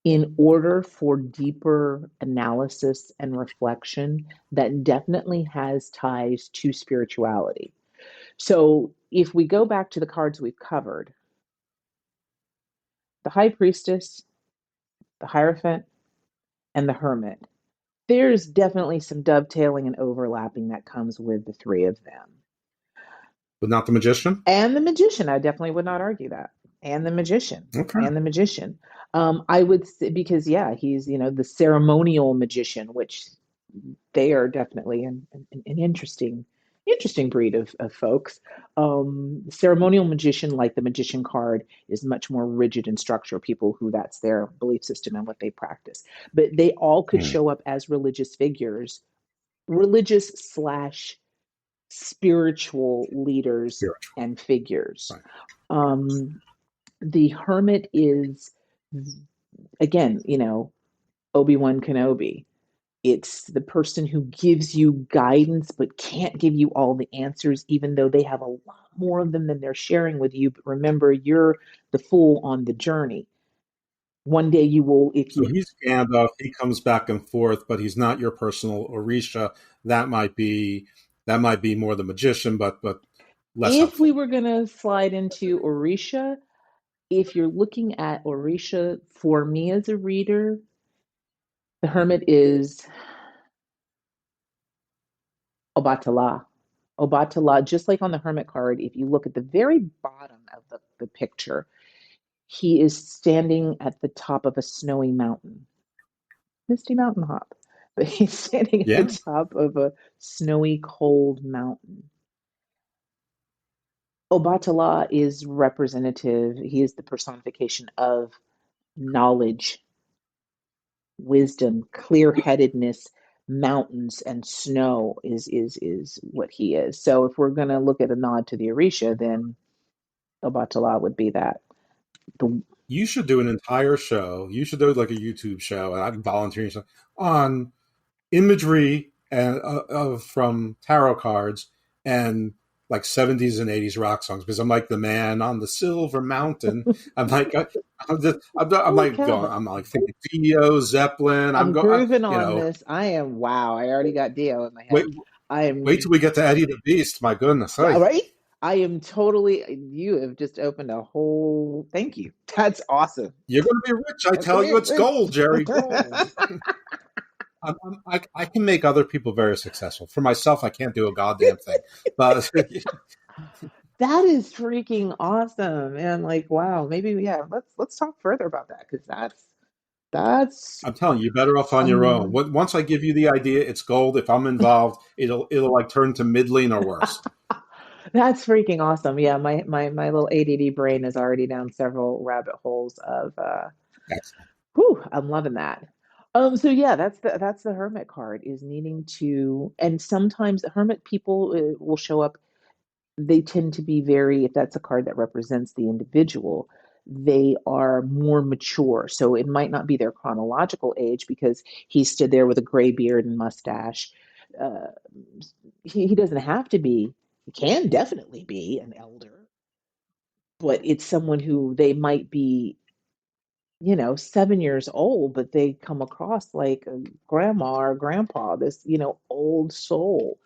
in order for deeper analysis and reflection that definitely has ties to spirituality. So if we go back to the cards we've covered, the High Priestess, the Hierophant, and the Hermit, there's definitely some dovetailing and overlapping that comes with the three of them. But not the Magician? And the Magician, I definitely would not argue that. And the Magician. Okay. And the Magician. I would say, because, yeah, he's, the ceremonial magician, which they are definitely an interesting breed of folks. Ceremonial magician, like the Magician card, is much more rigid in structure, people who that's their belief system and what they practice. But they all could show up as religious figures, religious / spiritual leaders and figures. Right. The Hermit is, again, Obi-Wan Kenobi. It's the person who gives you guidance but can't give you all the answers, even though they have a lot more of them than they're sharing with you. But remember, you're the fool on the journey. One day you will, So he's Gandalf, he comes back and forth, but he's not your personal Orisha. That might be more the Magician, but less helpful. We were going to slide into Orisha, if you're looking at Orisha, for me as a reader, the Hermit is Obatala. Obatala, just like on the Hermit card, if you look at the very bottom of the picture, he is standing at the top of a snowy mountain. Misty Mountain Hop. But he's standing at the top of a snowy, cold mountain. Obatala is representative. He is the personification of knowledge, wisdom, clear-headedness. Mountains and snow is what he is. So if we're going to look at a nod to the Orisha, then Obatala would be that. You should do an entire show. You should do like a YouTube show, and I'm volunteering on imagery and from tarot cards and like 70s and 80s rock songs, because I'm like the man on the silver mountain. I'm like thinking Dio, Zeppelin. I'm grooving on this. I am. Wow. I already got Dio in my head. Wait till we get to Eddie the Beast. My goodness. Right? I am totally. You have just opened a whole. Thank you. That's awesome. You're going to be rich. I tell you, it's gold, Jerry. Gold. I can make other people very successful. For myself, I can't do a goddamn thing. But that is freaking awesome, man! Like, wow. Maybe let's talk further about that, because that's. I'm telling you, you're better off on your own. Once I give you the idea, it's gold. If I'm involved, it'll like turn to middling or worse. That's freaking awesome. Yeah, my little ADD brain is already down several rabbit holes of. I'm loving that. So yeah, that's the Hermit card, is needing to, and sometimes the Hermit people will show up. They tend to be very, if that's a card that represents the individual, they are more mature. So it might not be their chronological age, because he stood there with a gray beard and mustache. He doesn't have to be. He can definitely be an elder, but it's someone who they might be, 7 years old, but they come across like a grandma or grandpa, this, old soul.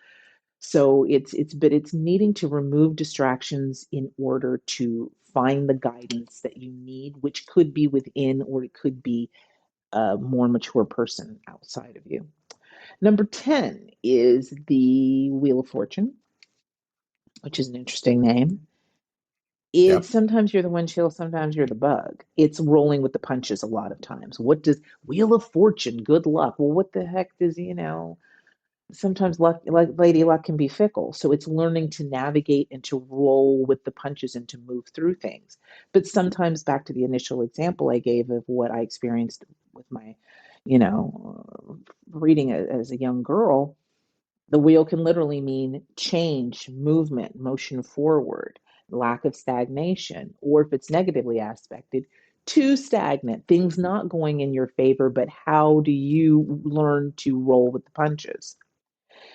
So it's needing to remove distractions in order to find the guidance that you need, which could be within, or it could be a more mature person outside of you. Number 10 is the Wheel of Fortune, which is an interesting name. Sometimes you're the windshield, sometimes you're the bug. It's rolling with the punches a lot of times. What does Wheel of Fortune, good luck? Well, what the heck does, sometimes luck, like Lady Luck, can be fickle. So it's learning to navigate and to roll with the punches and to move through things. But sometimes, back to the initial example I gave of what I experienced with my, reading as a young girl, the wheel can literally mean change, movement, motion forward, lack of stagnation, or if it's negatively aspected, too stagnant, things not going in your favor, but how do you learn to roll with the punches?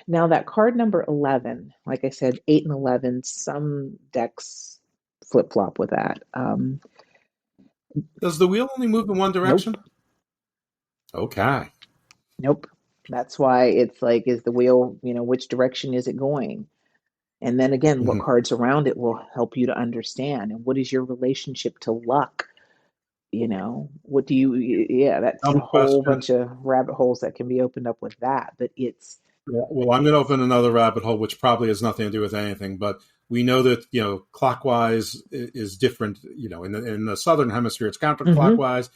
Now, that card number 11, like I said, 8 and 11, some decks flip flop with that. Does the wheel only move in one direction? Nope. Okay. Nope. That's why it's like, is the wheel, which direction is it going? And then again, what cards around it will help you to understand. And what is your relationship to luck? What do you, that's a whole bunch of rabbit holes that can be opened up with that. But it's. Well, I'm going to open another rabbit hole, which probably has nothing to do with anything. But we know that, clockwise is different. In the southern hemisphere, it's counterclockwise.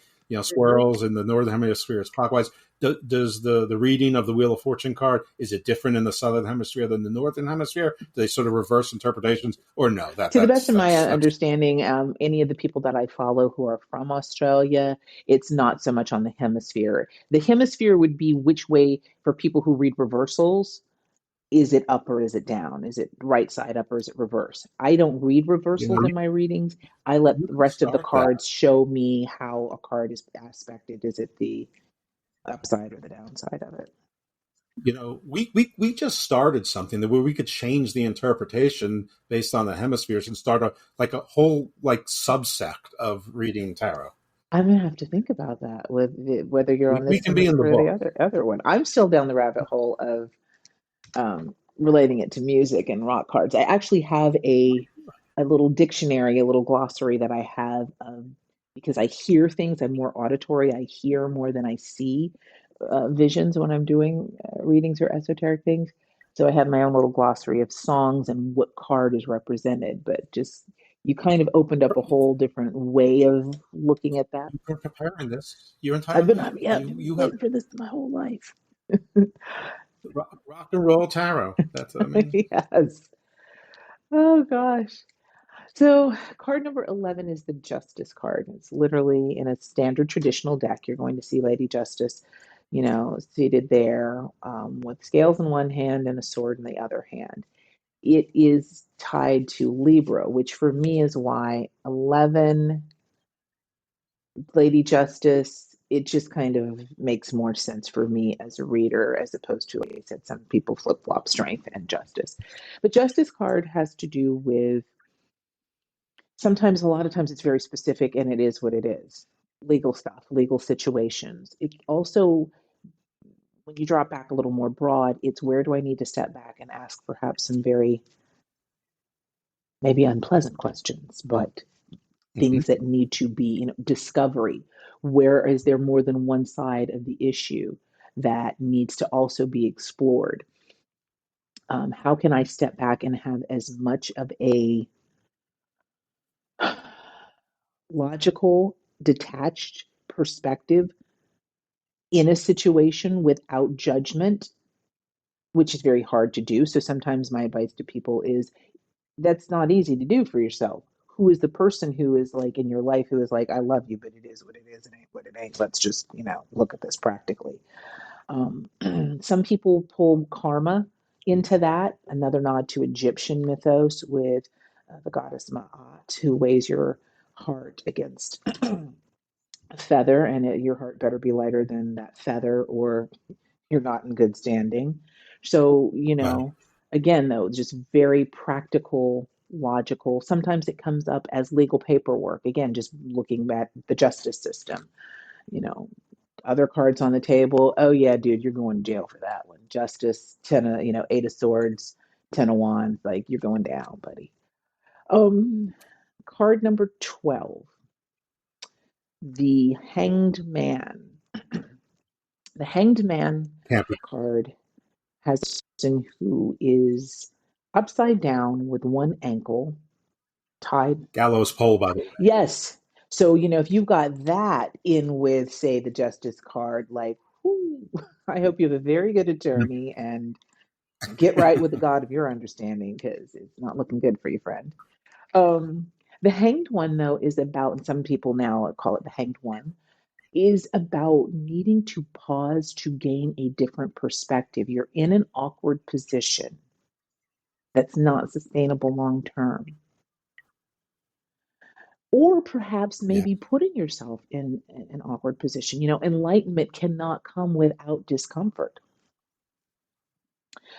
Swirls in the northern hemisphere, it's clockwise. Does the reading of the Wheel of Fortune card, is it different in the southern hemisphere than the northern hemisphere? Do they sort of reverse interpretations, or no? To the best of my understanding, any of the people that I follow who are from Australia, it's not so much on the hemisphere. The hemisphere would be which way, for people who read reversals, is it up or is it down? Is it right side up or is it reverse? I don't read reversals in my readings. I let the rest of the cards show me how a card is aspected. Is it the upside or the downside of it? We just started something where we could change the interpretation based on the hemispheres and start a whole subsect of reading tarot. I'm gonna have to think about that with whether you're on this can be in the book. or the other one. I'm still down the rabbit hole of relating it to music and rock cards. I actually have a little dictionary, a little glossary that I have because I hear things. I'm more auditory. I hear more than I see visions when I'm doing readings or esoteric things. So I have my own little glossary of songs and what card is represented. But just, you kind of opened up a whole different way of looking at that. You've been preparing this your entire life. I've been waiting for this my whole life. Rock and roll tarot. That's what I mean. Yes. Oh gosh. So card number 11 is the Justice card. It's literally in a standard traditional deck. You're going to see Lady Justice, seated there with scales in one hand and a sword in the other hand. It is tied to Libra, which for me is why 11, Lady Justice, it just kind of makes more sense for me as a reader, as opposed to, like I said, some people flip-flop strength and justice. But Justice card has to do with, a lot of times it's very specific, and it is what it is. Legal stuff, legal situations. It also, when you drop back a little more broad, it's where do I need to step back and ask perhaps some very maybe unpleasant questions, but things that need to be, discovery. Where is there more than one side of the issue that needs to also be explored? How can I step back and have as much of a logical, detached perspective in a situation without judgment, which is very hard to do. So sometimes my advice to people is that's not easy to do for yourself. Who is the person who is like in your life who is like, I love you, but it is what it is, it ain't what it ain't. Let's just, look at this practically. Some people pull karma into that, another nod to Egyptian mythos with the goddess Ma'at, who weighs your heart against a feather, and your heart better be lighter than that feather or you're not in good standing. So, again, though, just very practical, logical. Sometimes it comes up as legal paperwork. Again, just looking at the justice system, other cards on the table. Oh yeah, dude, you're going to jail for that one. Justice, 10 of, 8 of swords, 10 of wands, like you're going down, buddy. Card number 12, the Hanged Man. The Hanged Man card has a person who is upside down with one ankle tied. Gallows pole, by the way. Yes. So, if you've got that in with, say, the Justice card, like, whoo, I hope you have a very good attorney and get right with the God of your understanding, because it's not looking good for you, friend. The Hanged One, though, is about, and some people now call it the Hanged One, is about needing to pause to gain a different perspective. You're in an awkward position that's not sustainable long term. or perhaps Yeah. maybe putting yourself in an awkward position. Enlightenment cannot come without discomfort.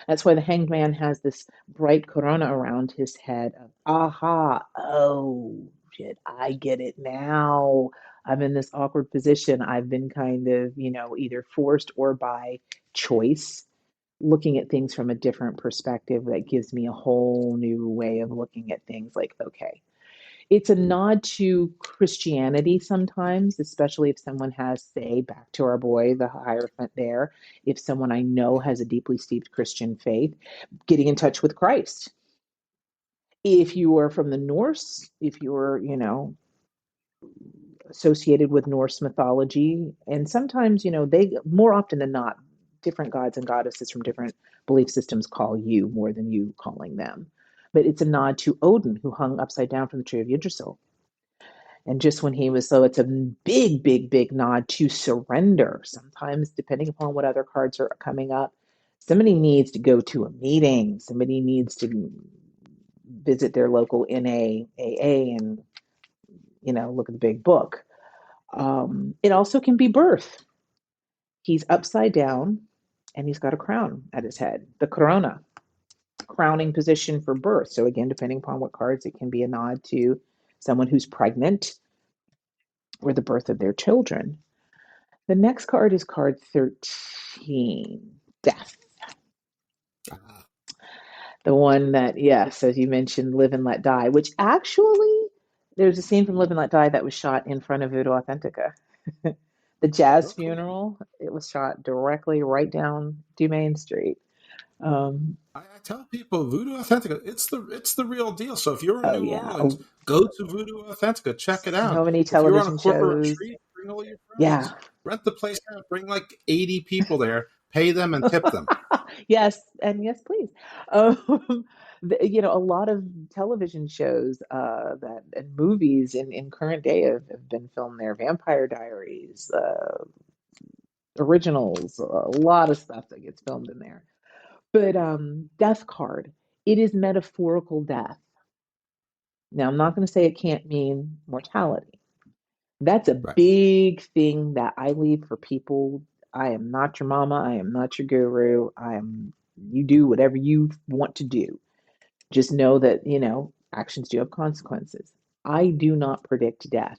That's why the hanged man has this bright corona around his head of, aha, oh, shit, I get it now. I'm in this awkward position. I've been kind of, either forced or by choice, looking at things from a different perspective that gives me a whole new way of looking at things like, okay. It's a nod to Christianity sometimes, especially if someone has, say, back to our boy, the Hierophant there, if someone I know has a deeply steeped Christian faith, getting in touch with Christ. If you are from the Norse, if you're, associated with Norse mythology, and sometimes, they, more often than not, different gods and goddesses from different belief systems call you more than you calling them. But it's a nod to Odin, who hung upside down from the tree of Yggdrasil. And just when he was, so it's a big, big, big nod to surrender. Sometimes, depending upon what other cards are coming up, somebody needs to go to a meeting. Somebody needs to visit their local NAAA and, look at the big book. It also can be birth. He's upside down and he's got a crown at his head, the corona, crowning position for birth. So again, depending upon what cards, it can be a nod to someone who's pregnant or the birth of their children. The next card is card 13, Death. The one that, yes, as you mentioned, Live and Let Die, which actually, there's a scene from Live and Let Die that was shot in front of Voodoo Authentica. The jazz funeral, it was shot directly right down Dumaine Street. I tell people Voodoo Authentica, it's the real deal. So if you're in New Orleans, Oh, go to Voodoo Authentica, check it out. so many If you're on a television corporate shows. retreat, bring all your friends. Yeah. Rent the place out, bring like 80 people there, pay them and tip them. Yes, and yes, please. A lot of television shows that and movies in current day have been filmed there. Vampire Diaries, originals, a lot of stuff that gets filmed in there. But death card, it is metaphorical death. Now, I'm not going to say it can't mean mortality. That's a big thing that I leave for people. I am not your mama. I am not your guru. You do whatever you want to do. Just know that, actions do have consequences. I do not predict death.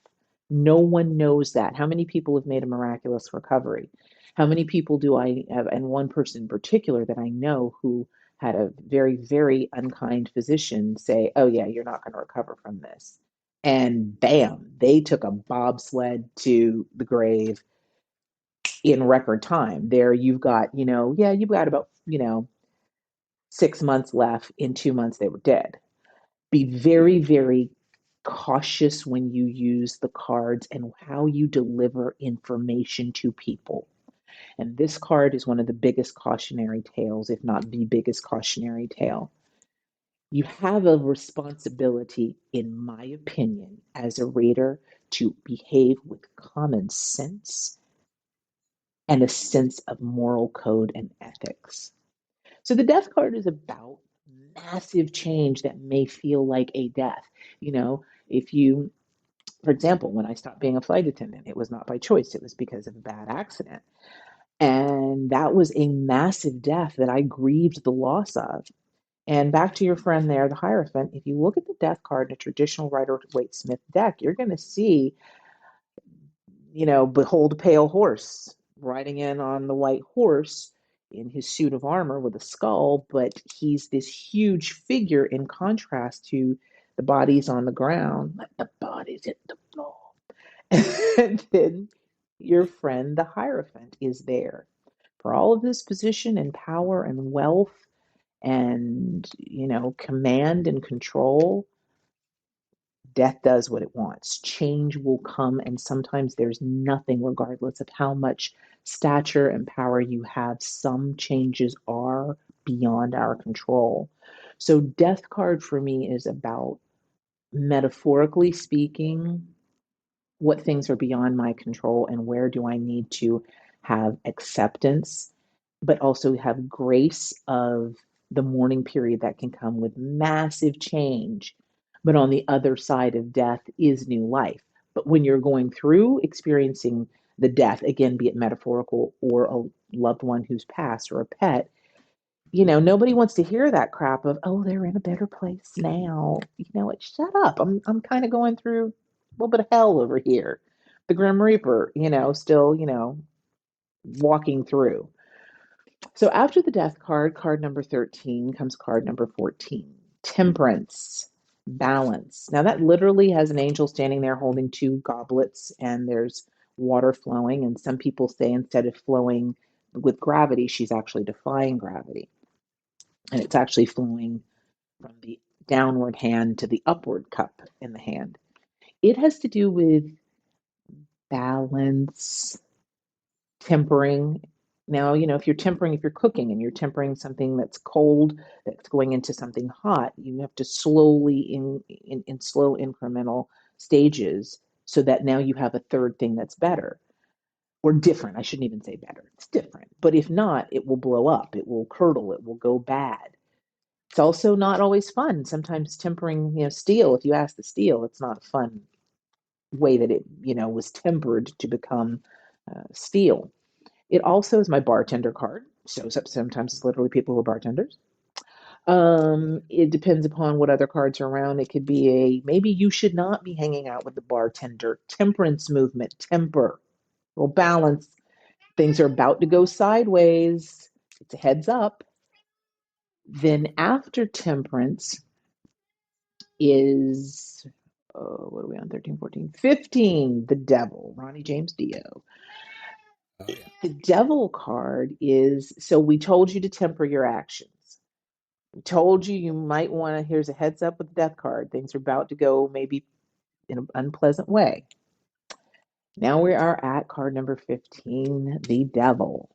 No one knows that. How many people have made a miraculous recovery? How many people do I have, and one person in particular that I know who had a very, very unkind physician say, oh, yeah, you're not going to recover from this. And bam, they took a bobsled to the grave in record time. There you've got, you've got about, 6 months left. In 2 months, they were dead. Be very, very cautious when you use the cards and how you deliver information to people. And this card is one of the biggest cautionary tales, if not the biggest cautionary tale. You have a responsibility, in my opinion, as a reader, to behave with common sense and a sense of moral code and ethics. So the death card is about massive change that may feel like a death. If you, for example, when I stopped being a flight attendant, it was not by choice, it was because of a bad accident. And that was a massive death that I grieved the loss of. And back to your friend there, the Hierophant, if you look at the death card in a traditional Rider-Waite-Smith deck, you're going to see, behold a pale horse riding in on the white horse in his suit of armor with a skull, but he's this huge figure in contrast to the bodies on the ground. Let the bodies hit the floor. And then your friend, the Hierophant, is there for all of this position and power and wealth and, command and control. Death does what it wants. Change will come, and sometimes there's nothing, regardless of how much stature and power you have. Some changes are beyond our control. So, death card for me is about, metaphorically speaking, what things are beyond my control and where do I need to have acceptance, but also have grace of the mourning period that can come with massive change, But on the other side of death is new life. But when you're going through experiencing the death, again, be it metaphorical or a loved one who's passed or a pet, nobody wants to hear that crap of, oh, they're in a better place now. Shut up. I'm kind of going through a little bit of hell over here. The Grim Reaper, still, walking through. So after the death card, card number 13, comes card number 14, temperance, balance. Now that literally has an angel standing there holding two goblets, and there's water flowing. And some people say instead of flowing with gravity, she's actually defying gravity. And it's actually flowing from the downward hand to the upward cup in the hand. It has to do with balance, tempering. Now, if you're tempering, if you're cooking and you're tempering something that's cold, that's going into something hot, you have to slowly, in slow incremental stages, so that now you have a third thing that's better or different. I shouldn't even say better. It's different. But if not, it will blow up. It will curdle. It will go bad. It's also not always fun. Sometimes tempering, steel, if you ask the steel, it's not a fun way that it, was tempered to become steel. It also is my bartender card. Shows up sometimes it's literally people who are bartenders. It depends upon what other cards are around. It could be maybe you should not be hanging out with the bartender. Temperance movement, temper, well, balance. Things are about to go sideways. It's a heads up. Then after temperance is, what are we on, 13, 14, 15, the devil, Ronnie James Dio. Oh, yeah. The devil card is, so we told you to temper your actions. We told you might want to, here's a heads up with the death card. Things are about to go maybe in an unpleasant way. Now we are at card number 15, the devil.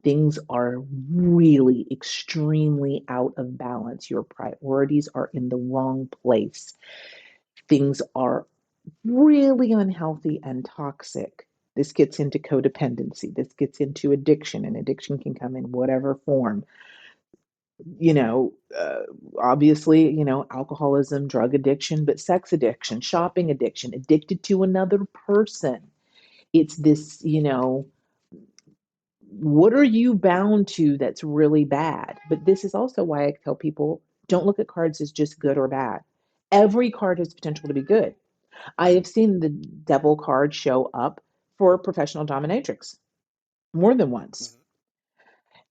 Things are really extremely out of balance. Your priorities are in the wrong place. Things are really unhealthy and toxic. This gets into codependency. This gets into addiction, and addiction can come in whatever form. Obviously, alcoholism, drug addiction, but sex addiction, shopping addiction, addicted to another person. It's this, what are you bound to that's really bad? But this is also why I tell people, don't look at cards as just good or bad. Every card has potential to be good. I have seen the devil card show up for a professional dominatrix more than once.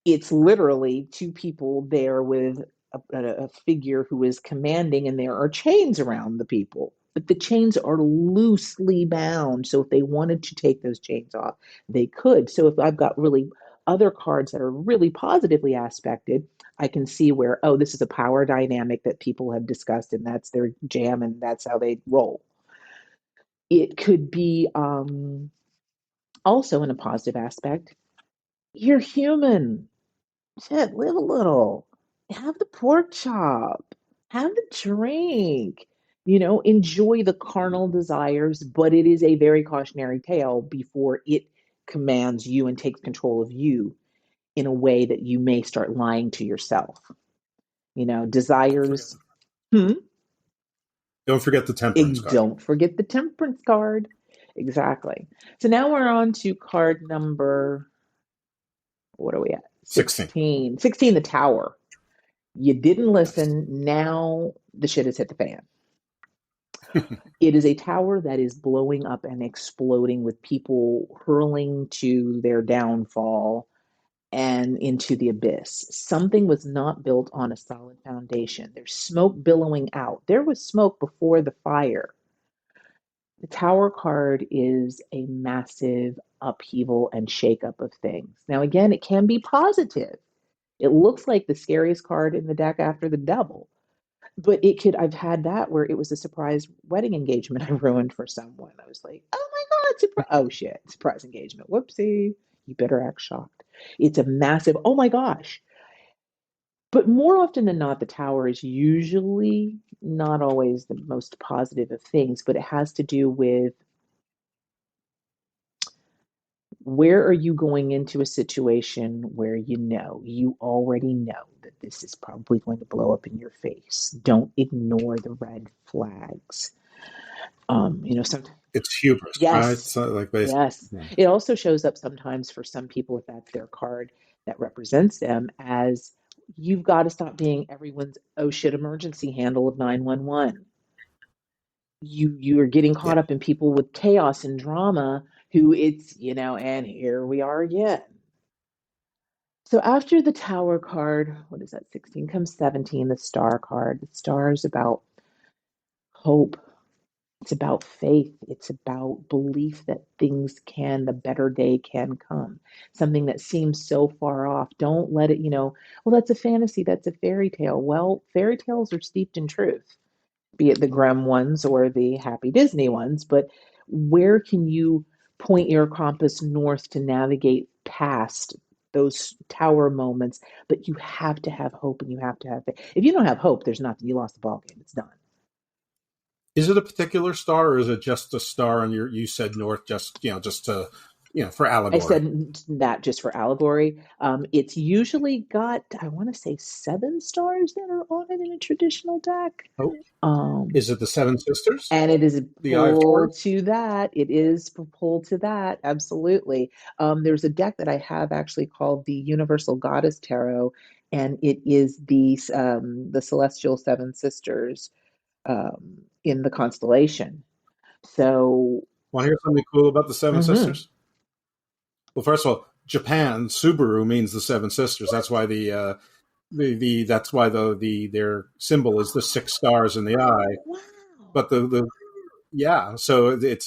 It's literally two people there with a figure who is commanding, and there are chains around the people, but the chains are loosely bound. So if they wanted to take those chains off, they could. So if I've got really other cards that are really positively aspected, I can see where, oh, this is a power dynamic that people have discussed, and that's their jam, and that's how they roll. It could be also in a positive aspect. You're human. Shit, live a little. Have the pork chop. Have the drink. Enjoy the carnal desires, but it is a very cautionary tale before it commands you and takes control of you in a way that you may start lying to yourself. Desires. Don't forget the temperance card. Don't forget the temperance card. Exactly. So now we're on to card number, what are we at? 16. 16, the tower. You didn't listen. Now the shit has hit the fan. It is a tower that is blowing up and exploding with people hurling to their downfall and into the abyss. Something was not built on a solid foundation. There's smoke billowing out. There was smoke before the fire. The tower card is a massive upheaval and shakeup of things. Now, again, it can be positive. It looks like the scariest card in the deck after the devil. But I've had that where it was a surprise wedding engagement I ruined for someone. I was like, oh my God, oh shit, surprise engagement. Whoopsie. You better act shocked. It's a massive, oh my gosh. But more often than not, the tower is usually not always the most positive of things, but it has to do with Where are you going into a situation where you already know that this is probably going to blow up in your face? Don't ignore the red flags. Sometimes. It's hubris, right? Yes, So, like basically, yes. yeah. It also shows up sometimes for some people if that's their card that represents them as you've got to stop being everyone's oh shit emergency handle of 911. You are getting Yeah. caught up in people with chaos and drama who and here we are again. So after the Tower card, what is that, 16, comes 17, the Star card. The Star is about hope. It's about faith. It's about belief that the better day can come. Something that seems so far off. Don't let it, well, that's a fantasy. That's a fairy tale. Well, fairy tales are steeped in truth, be it the Grimm ones or the Happy Disney ones. But where can you point your compass north to navigate past those tower moments? But you have to have hope and you have to have faith. If you don't have hope, there's nothing. You lost the ball game. It's done. Is it a particular star, or is it just a star? And you said north, just to for allegory. I said that just for allegory. It's usually got, I want to say, 7 stars that are on it in a traditional deck. Is it the Seven Sisters? And it is the Eye of pull to that. It is pull to that. Absolutely. There's a deck that I have actually called the Universal Goddess Tarot, and it is the Celestial Seven Sisters in the constellation. So, want to hear something cool about the Seven Sisters? Well, first of all, Japan, Subaru means the Seven Sisters. That's why their symbol is the 6 stars in the eye. Wow. But so it's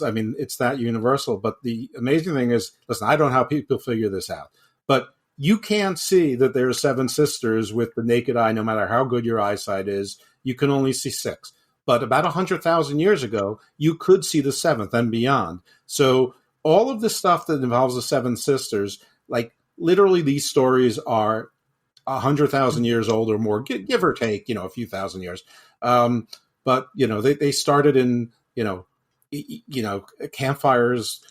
that universal. But the amazing thing is, listen, I don't know how people figure this out, but you can't see that there are 7 sisters with the naked eye, no matter how good your eyesight is. You can only see 6. But about 100,000 years ago, you could see the 7th and beyond. So all of the stuff that involves the 7 sisters, like literally these stories are 100,000 years old or more, give or take, a few thousand years. But, they started in, campfires,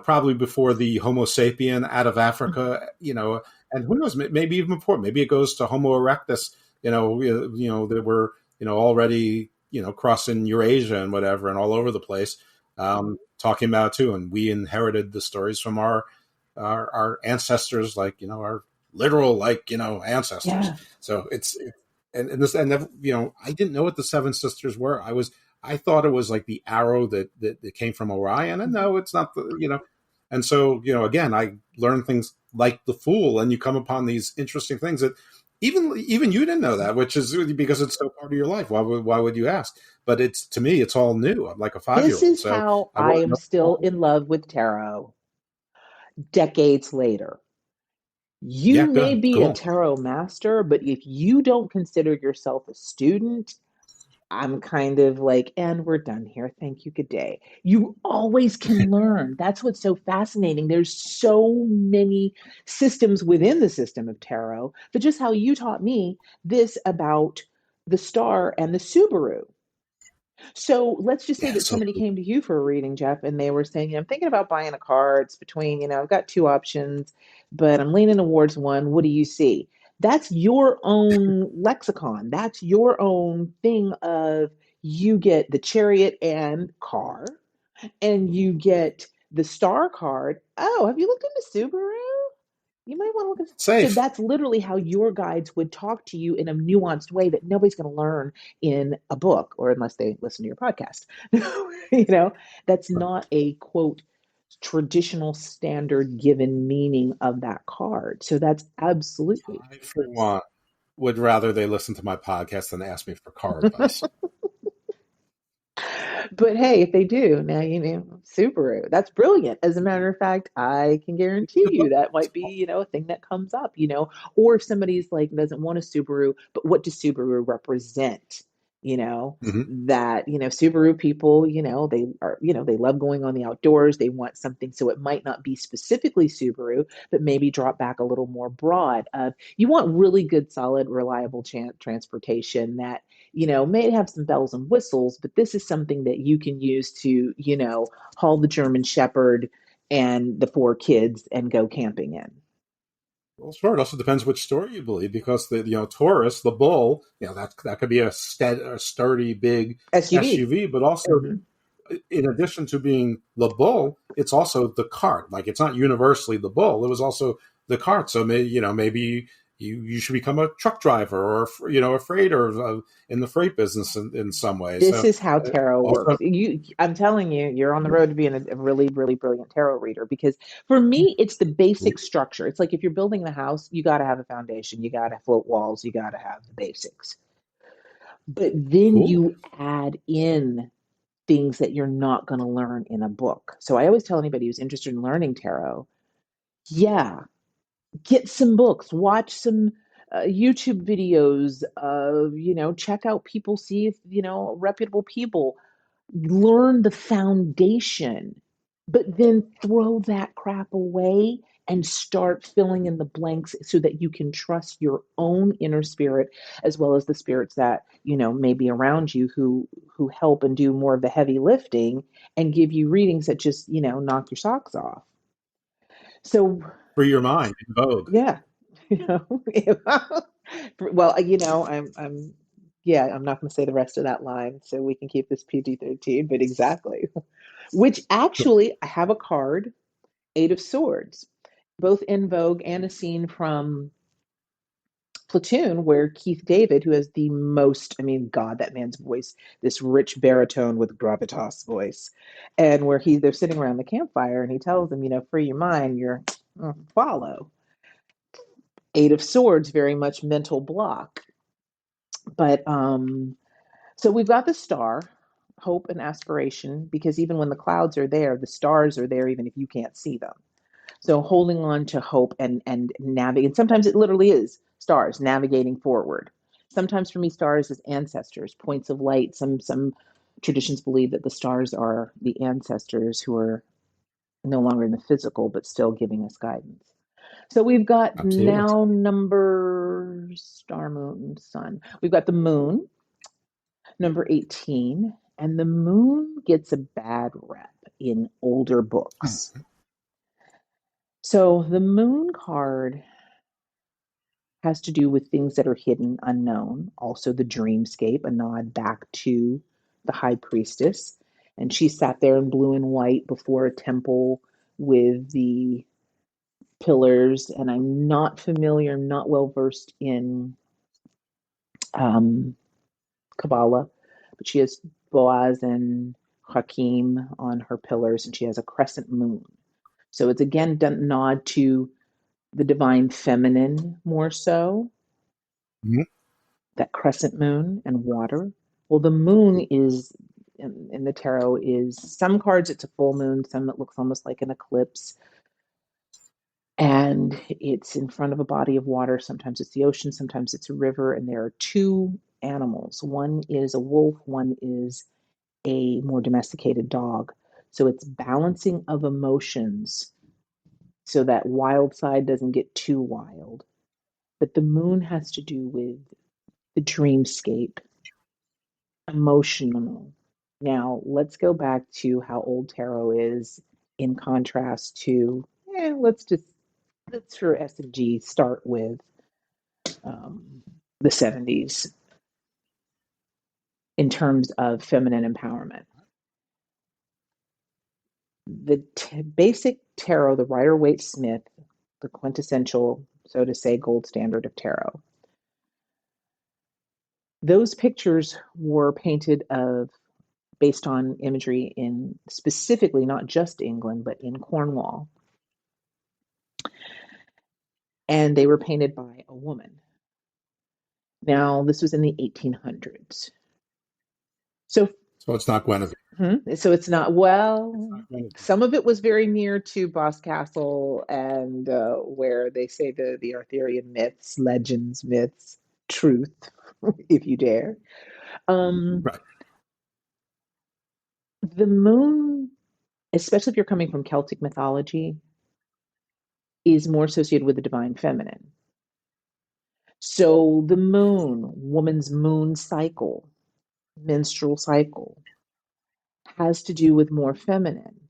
probably before the Homo sapien out of Africa, and who knows, maybe even before. Maybe it goes to Homo erectus, that were, already, crossing Eurasia and whatever and all over the place, talking about too. And we inherited the stories from our ancestors, like, our literal, ancestors. Yeah. So it's I didn't know what the 7 sisters were. I thought it was like the arrow that came from Orion, and no, it's not And so, again, I learned things like the Fool, and you come upon these interesting things that even you didn't know that, which is because it's so part of your life. Why would you ask? But to me, it's all new. I'm like a 5-year-old. This is how I am still in love with tarot decades later. You may be a tarot master, but if you don't consider yourself a student, I'm kind of like, and we're done here. Thank you. Good day. You always can learn. That's what's so fascinating. There's so many systems within the system of tarot, but just how you taught me this about the Star and the Subaru. So let's just say that somebody came to you for a reading, Jeff, and they were saying, I'm thinking about buying a car. It's between, I've got 2 options, but I'm leaning towards one. What do you see? That's your own lexicon. That's your own thing of you get the Chariot and car, and you get the Star card. Oh, have you looked into Subaru? You might want to look at Safe. So that's literally how your guides would talk to you in a nuanced way that nobody's going to learn in a book, or unless they listen to your podcast. That's not a quote traditional standard given meaning of that card. So that's absolutely. I, for one, would rather they listen to my podcast than ask me for car advice. But hey, if they do, now Subaru. That's brilliant. As a matter of fact, I can guarantee you that might be, a thing that comes up, or if somebody's like doesn't want a Subaru, but what does Subaru represent? That, Subaru people, they are, they love going on the outdoors. They want something. So it might not be specifically Subaru, but maybe drop back a little more broad of you want really good, solid, reliable transportation that, may have some bells and whistles, but this is something that you can use to, haul the German Shepherd and the 4 kids and go camping in. Well, sure. It also depends which story you believe, because the Taurus, the bull, that could be a sturdy, big SUV, but also, in addition to being the bull, it's also the cart. Like, it's not universally the bull; it was also the cart. So maybe you should become a truck driver, or a freighter in the freight business in some way. This is how tarot works. I'm telling you, you're on the road to being a really, really brilliant tarot reader, because for me, it's the basic structure. It's like if you're building the house, you got to have a foundation, you got to float walls, you got to have the basics. But then you add in things that you're not going to learn in a book. So I always tell anybody who's interested in learning tarot, get some books, watch some YouTube videos, check out people, see if, reputable people, learn the foundation, but then throw that crap away and start filling in the blanks so that you can trust your own inner spirit, as well as the spirits that, may be around you who help and do more of the heavy lifting and give you readings that just, knock your socks off. So free your mind in Vogue. Yeah. Well, I'm not going to say the rest of that line so we can keep this PG-13, but exactly. Which actually, I have a card, 8 of Swords, both in Vogue and a scene from Platoon where Keith David, who has the most, God, that man's voice, this rich baritone with gravitas voice, and where they're sitting around the campfire and he tells them, free your mind, you're follow. 8 of Swords, very much mental block. But so we've got the star, hope and aspiration, because even when the clouds are there, the stars are there even if you can't see them. So holding on to hope and navigating. Sometimes it literally is stars navigating forward. Sometimes for me, stars is ancestors, points of light. Some traditions believe that the stars are the ancestors who are no longer in the physical, but still giving us guidance. So we've got now number star, moon, sun. We've got the moon, number 18, and the moon gets a bad rep in older books. So the moon card has to do with things that are hidden, unknown. Also the dreamscape, a nod back to the high priestess. And she sat there in blue and white before a temple with the pillars, and I'm not well versed in Kabbalah, but she has Boaz and Hakim on her pillars, and she has a crescent moon. So it's again nod to the divine feminine more so. Mm-hmm. That crescent moon and water. Well, the moon is in the tarot is some cards it's a full moon, some it looks almost like an eclipse. And it's in front of a body of water. Sometimes it's the ocean, sometimes it's a river. And there are 2 animals. One is a wolf, one is a more domesticated dog. So it's balancing of emotions so that wild side doesn't get too wild. But the moon has to do with the dreamscape, emotional. Now, let's go back to how old tarot is in contrast to, let's for S&G start with the 70s in terms of feminine empowerment. The basic tarot, the Rider-Waite-Smith, the quintessential, so to say, gold standard of tarot. Those pictures were painted based on imagery in specifically not just England, but in Cornwall. And they were painted by a woman. Now, this was in the 1800s. So it's not Guinevere. So it's not, some of it was very near to Boscastle and where they say the Arthurian myths, legends, myths, truth, if you dare. Right. The moon, especially if you're coming from Celtic mythology, is more associated with the divine feminine. So the moon, woman's moon cycle, menstrual cycle, has to do with more feminine.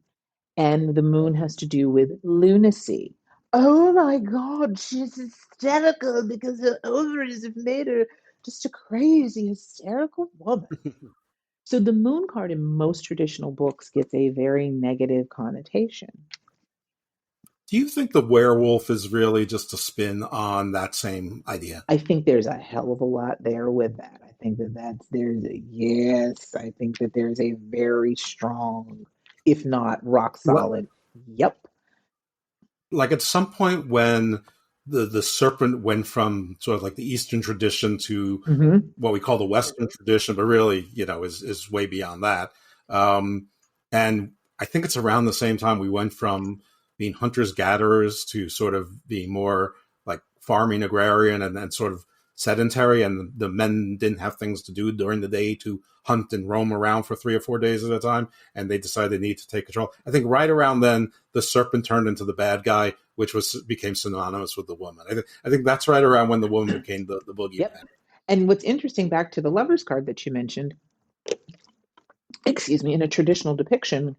And the moon has to do with lunacy. Oh my God, she's hysterical because her ovaries have made her just a crazy, hysterical woman. So the moon card in most traditional books gets a very negative connotation. Do you think the werewolf is really just a spin on that same idea? I think there's a hell of a lot there with that. I think I think that there's a very strong, if not rock solid, yep. Like at some point when the serpent went from sort of like the Eastern tradition to what we call the Western tradition, but really, is way beyond that. And I think it's around the same time we went from being hunters gatherers to sort of being more like farming agrarian and sort of sedentary, and the men didn't have things to do during the day to hunt and roam around for 3 or 4 days at a time, and they decided they need to take control. I think right around then the serpent turned into the bad guy, which became synonymous with the woman. I think that's right around when the woman became the boogeyman. Yep. And what's interesting, back to the Lover's card that you mentioned, in a traditional depiction,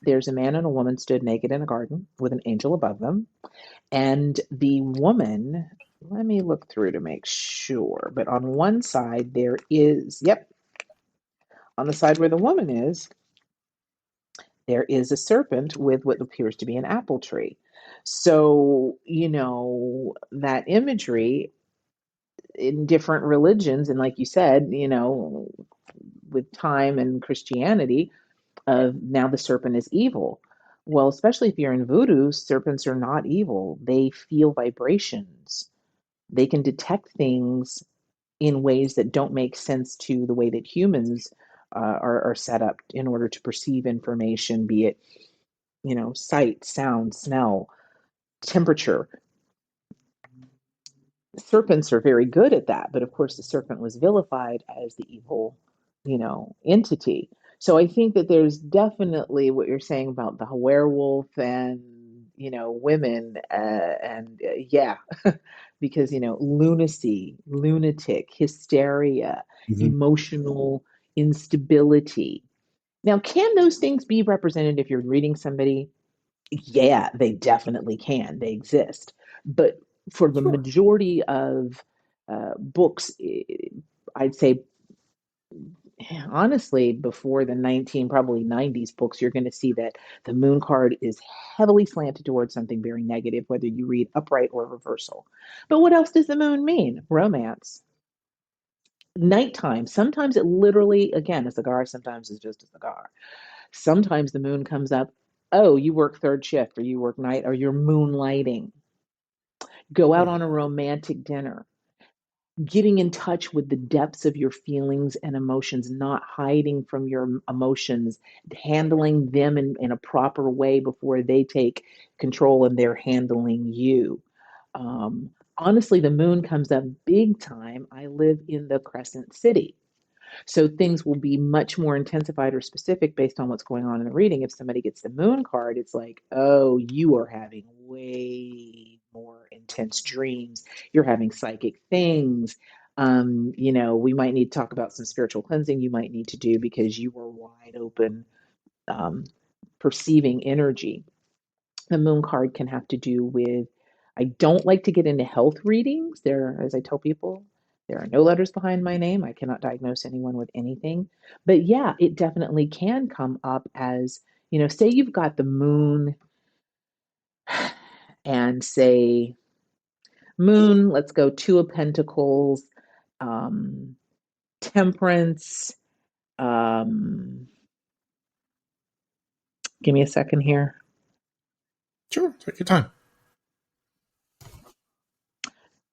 there's a man and a woman stood naked in a garden with an angel above them. And the woman, let me look through to make sure, but on one side there is, on the side where the woman is, there is a serpent with what appears to be an apple tree. So, that imagery in different religions, and like you said, with time and Christianity, now the serpent is evil. Well, especially if you're in voodoo, serpents are not evil. They feel vibrations. They can detect things in ways that don't make sense to the way that humans are set up in order to perceive information, be it, sight, sound, smell, temperature. Serpents are very good at that, but of course the serpent was vilified as the evil, entity. So I think that there's definitely what you're saying about the werewolf and, women, because, lunacy, lunatic, hysteria, emotional instability. Now, can those things be represented if you're reading somebody? Yeah, they definitely can. They exist. But for the majority of books, I'd say, honestly, before the probably 90s books, you're going to see that the moon card is heavily slanted towards something very negative, whether you read upright or reversal. But what else does the moon mean? Romance. Nighttime. Sometimes it literally, again, a cigar, sometimes it's just a cigar. Sometimes the moon comes up, oh, you work third shift, or you work night, or you're moonlighting. Go out on a romantic dinner. Getting in touch with the depths of your feelings and emotions, not hiding from your emotions, handling them in a proper way before they take control and they're handling you. Honestly, the moon comes up big time. I live in the Crescent City. So things will be much more intensified or specific based on what's going on in the reading. If somebody gets the moon card, it's like, oh, you are having way more intense dreams. You're having psychic things. We might need to talk about some spiritual cleansing you might need to do because you were wide open, perceiving energy. The moon card can have to do with, I don't like to get into health readings. As I tell people, there are no letters behind my name. I cannot diagnose anyone with anything. But yeah, it definitely can come up as, say you've got the moon and say, moon, let's go Two of Pentacles, Temperance. Give me a second here. Sure, take your time.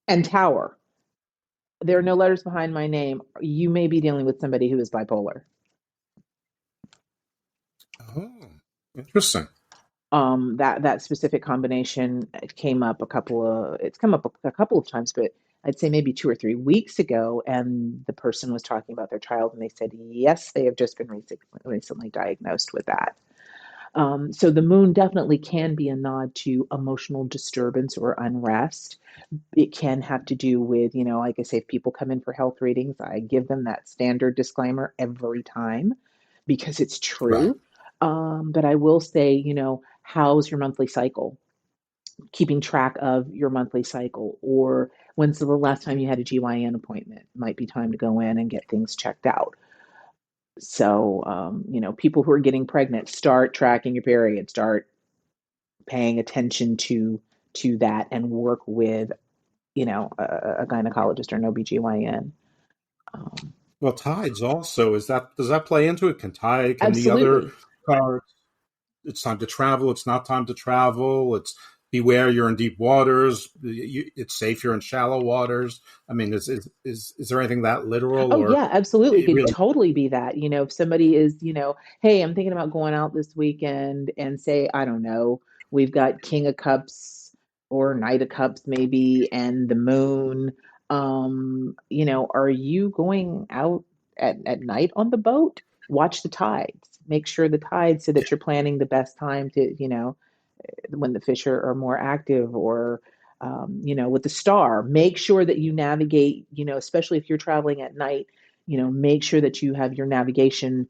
And Tower. There are no letters behind my name. You may be dealing with somebody who is bipolar. Oh, interesting. That specific combination came up it's come up a couple of times, but I'd say maybe 2 or 3 weeks ago, and the person was talking about their child, and they said, yes, they have just been recently diagnosed with that. So the moon definitely can be a nod to emotional disturbance or unrest. It can have to do with, like I say, if people come in for health readings, I give them that standard disclaimer every time because it's true. But I will say, how's your monthly cycle? Keeping track of your monthly cycle, or when's the last time you had a GYN appointment? Might be time to go in and get things checked out. So, people who are getting pregnant, start tracking your period, start paying attention to that, and work with, a gynecologist or an OBGYN. Well, tides also, does that play into it? Can the other Absolutely. cards, it's time to travel, it's not time to travel, it's beware you're in deep waters, it's safe you're in shallow waters. I mean, is there anything that literal, Oh or yeah, absolutely. It it could really? totally be that. If somebody is, hey, I'm thinking about going out this weekend, and say, I don't know, we've got King of Cups or Knight of Cups maybe, and the moon. Are you going out at night on the boat? Watch the tides. Make sure the tides, so that you're planning the best time to, when the fish are more active, or with the star. Make sure that you navigate, especially if you're traveling at night, make sure that you have your navigation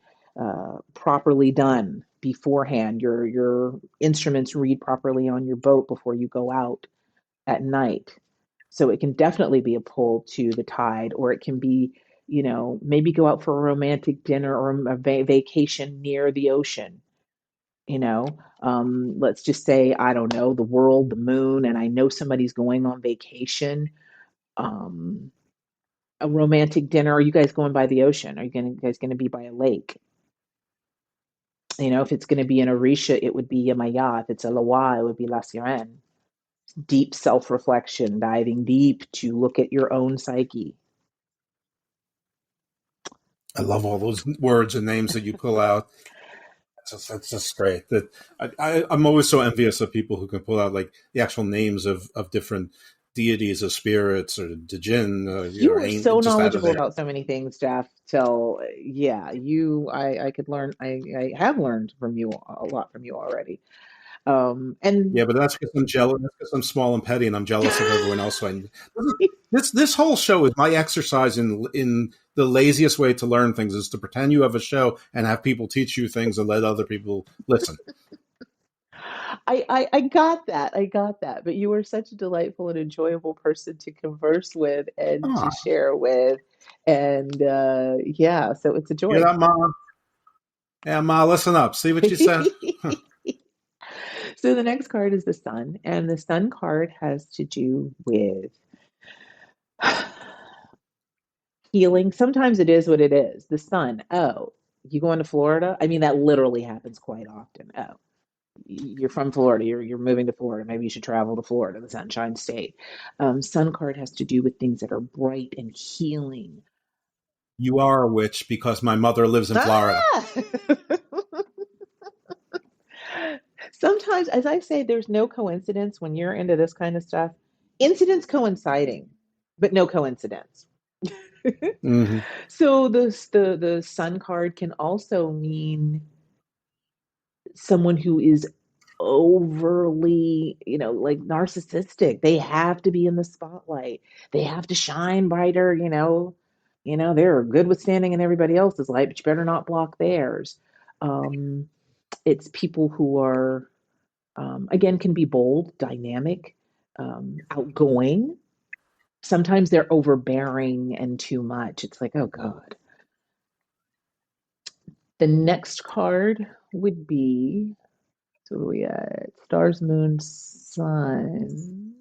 properly done beforehand. Your instruments read properly on your boat before you go out at night. So it can definitely be a pull to the tide, or it can be, maybe go out for a romantic dinner or a vacation near the ocean. Let's just say, I don't know, the world, the moon, and I know somebody's going on vacation. um a romantic dinner. Are you guys going by the ocean? Are guys going to be by a lake? If it's going to be in Orisha, it would be Yamaya. If it's a Lawa, it would be La Sirene. Deep self-reflection, diving deep to look at your own psyche. I love all those words and names that you pull out. That's just great. That I'm always so envious of people who can pull out like the actual names of different deities or spirits or the jinn. You are so just out of knowledgeable there. about so many things, Jeff. So yeah, I could learn. I have learned from you a lot from you already. And Yeah, but that's because I'm jealous. That's because I'm small and petty, and I'm jealous of everyone else. So this whole show is my exercise in the laziest way to learn things, is to pretend you have a show and have people teach you things and let other people listen. I got that. I got that. But you were such a delightful and enjoyable person to converse with and to share with. And yeah, so it's a joy. Hear that, Ma? Yeah, Ma, listen up. See what you said? So the next card is the Sun, and the Sun card has to do with healing. Sometimes it is what it is. The Sun. Oh, you going to Florida? I mean, that literally happens quite often. Oh, you're from Florida. You're moving to Florida. Maybe you should travel to Florida, the Sunshine State. Sun card has to do with things that are bright and healing. You are a witch because my mother lives in Florida. Sometimes, as I say, there's no coincidence when you're into this kind of stuff. Incidents coinciding, but no coincidence. Mm-hmm. So the Sun card can also mean someone who is overly, like narcissistic. They have to be in the spotlight. They have to shine brighter. They're good with standing in everybody else's light, but you better not block theirs. It's people who are, again, can be bold, dynamic, outgoing. Sometimes they're overbearing and too much. It's like, oh God. The next card would be, so what are we at? Stars, Moon, Sun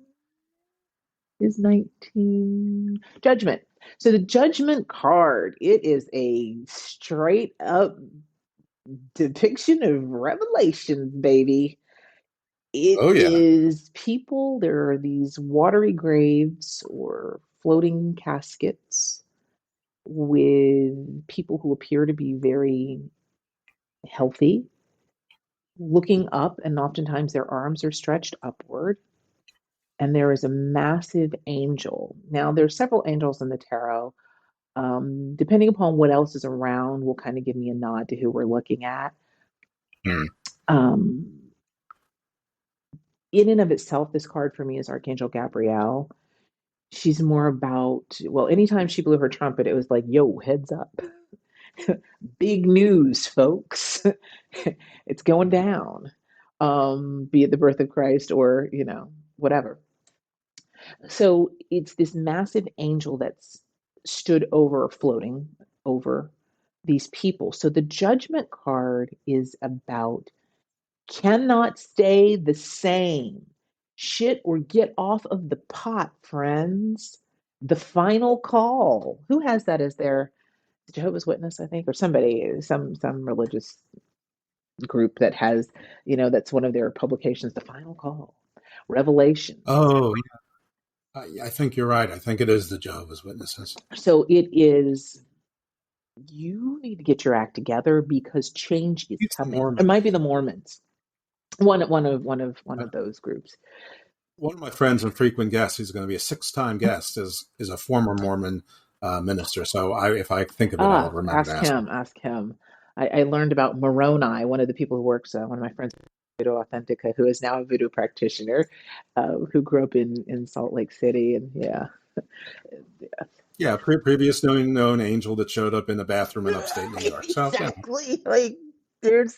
is 19. Judgment. So the Judgment card, it is a straight up depiction of revelations, baby. It is people, there are these watery graves or floating caskets with people who appear to be very healthy, looking up, and oftentimes their arms are stretched upward. And there is a massive angel. Now, there's several angels in the tarot. Depending upon what else is around, will kind of give me a nod to who we're looking at. In and of itself, this card for me is Archangel Gabrielle. She's more about, well, anytime she blew her trumpet, it was like, yo, heads up. Big news, folks. It's going down. Be it the birth of Christ or, whatever. So it's this massive angel that's stood over, floating over these people. So the judgment card is about cannot stay the same. Shit or get off of the pot, friends. The final call. Who has that as their Jehovah's Witness, I think, or somebody, some religious group that has, that's one of their publications, The Final Call, Revelation. Oh, yeah. I think you're right. I think it is the Jehovah's Witnesses. So it is. You need to get your act together because change is coming. It might be the Mormons. One of those groups. One of my friends and frequent guests, who's going to be a 6-time guest, is a former Mormon minister. So if I think of it, I'll remember to ask him. I learned about Moroni, one of the people who works, one of my friends, Voodoo Authentica, who is now a voodoo practitioner, who grew up in Salt Lake City, and previous known angel that showed up in the bathroom in upstate New York. So, exactly, like there's.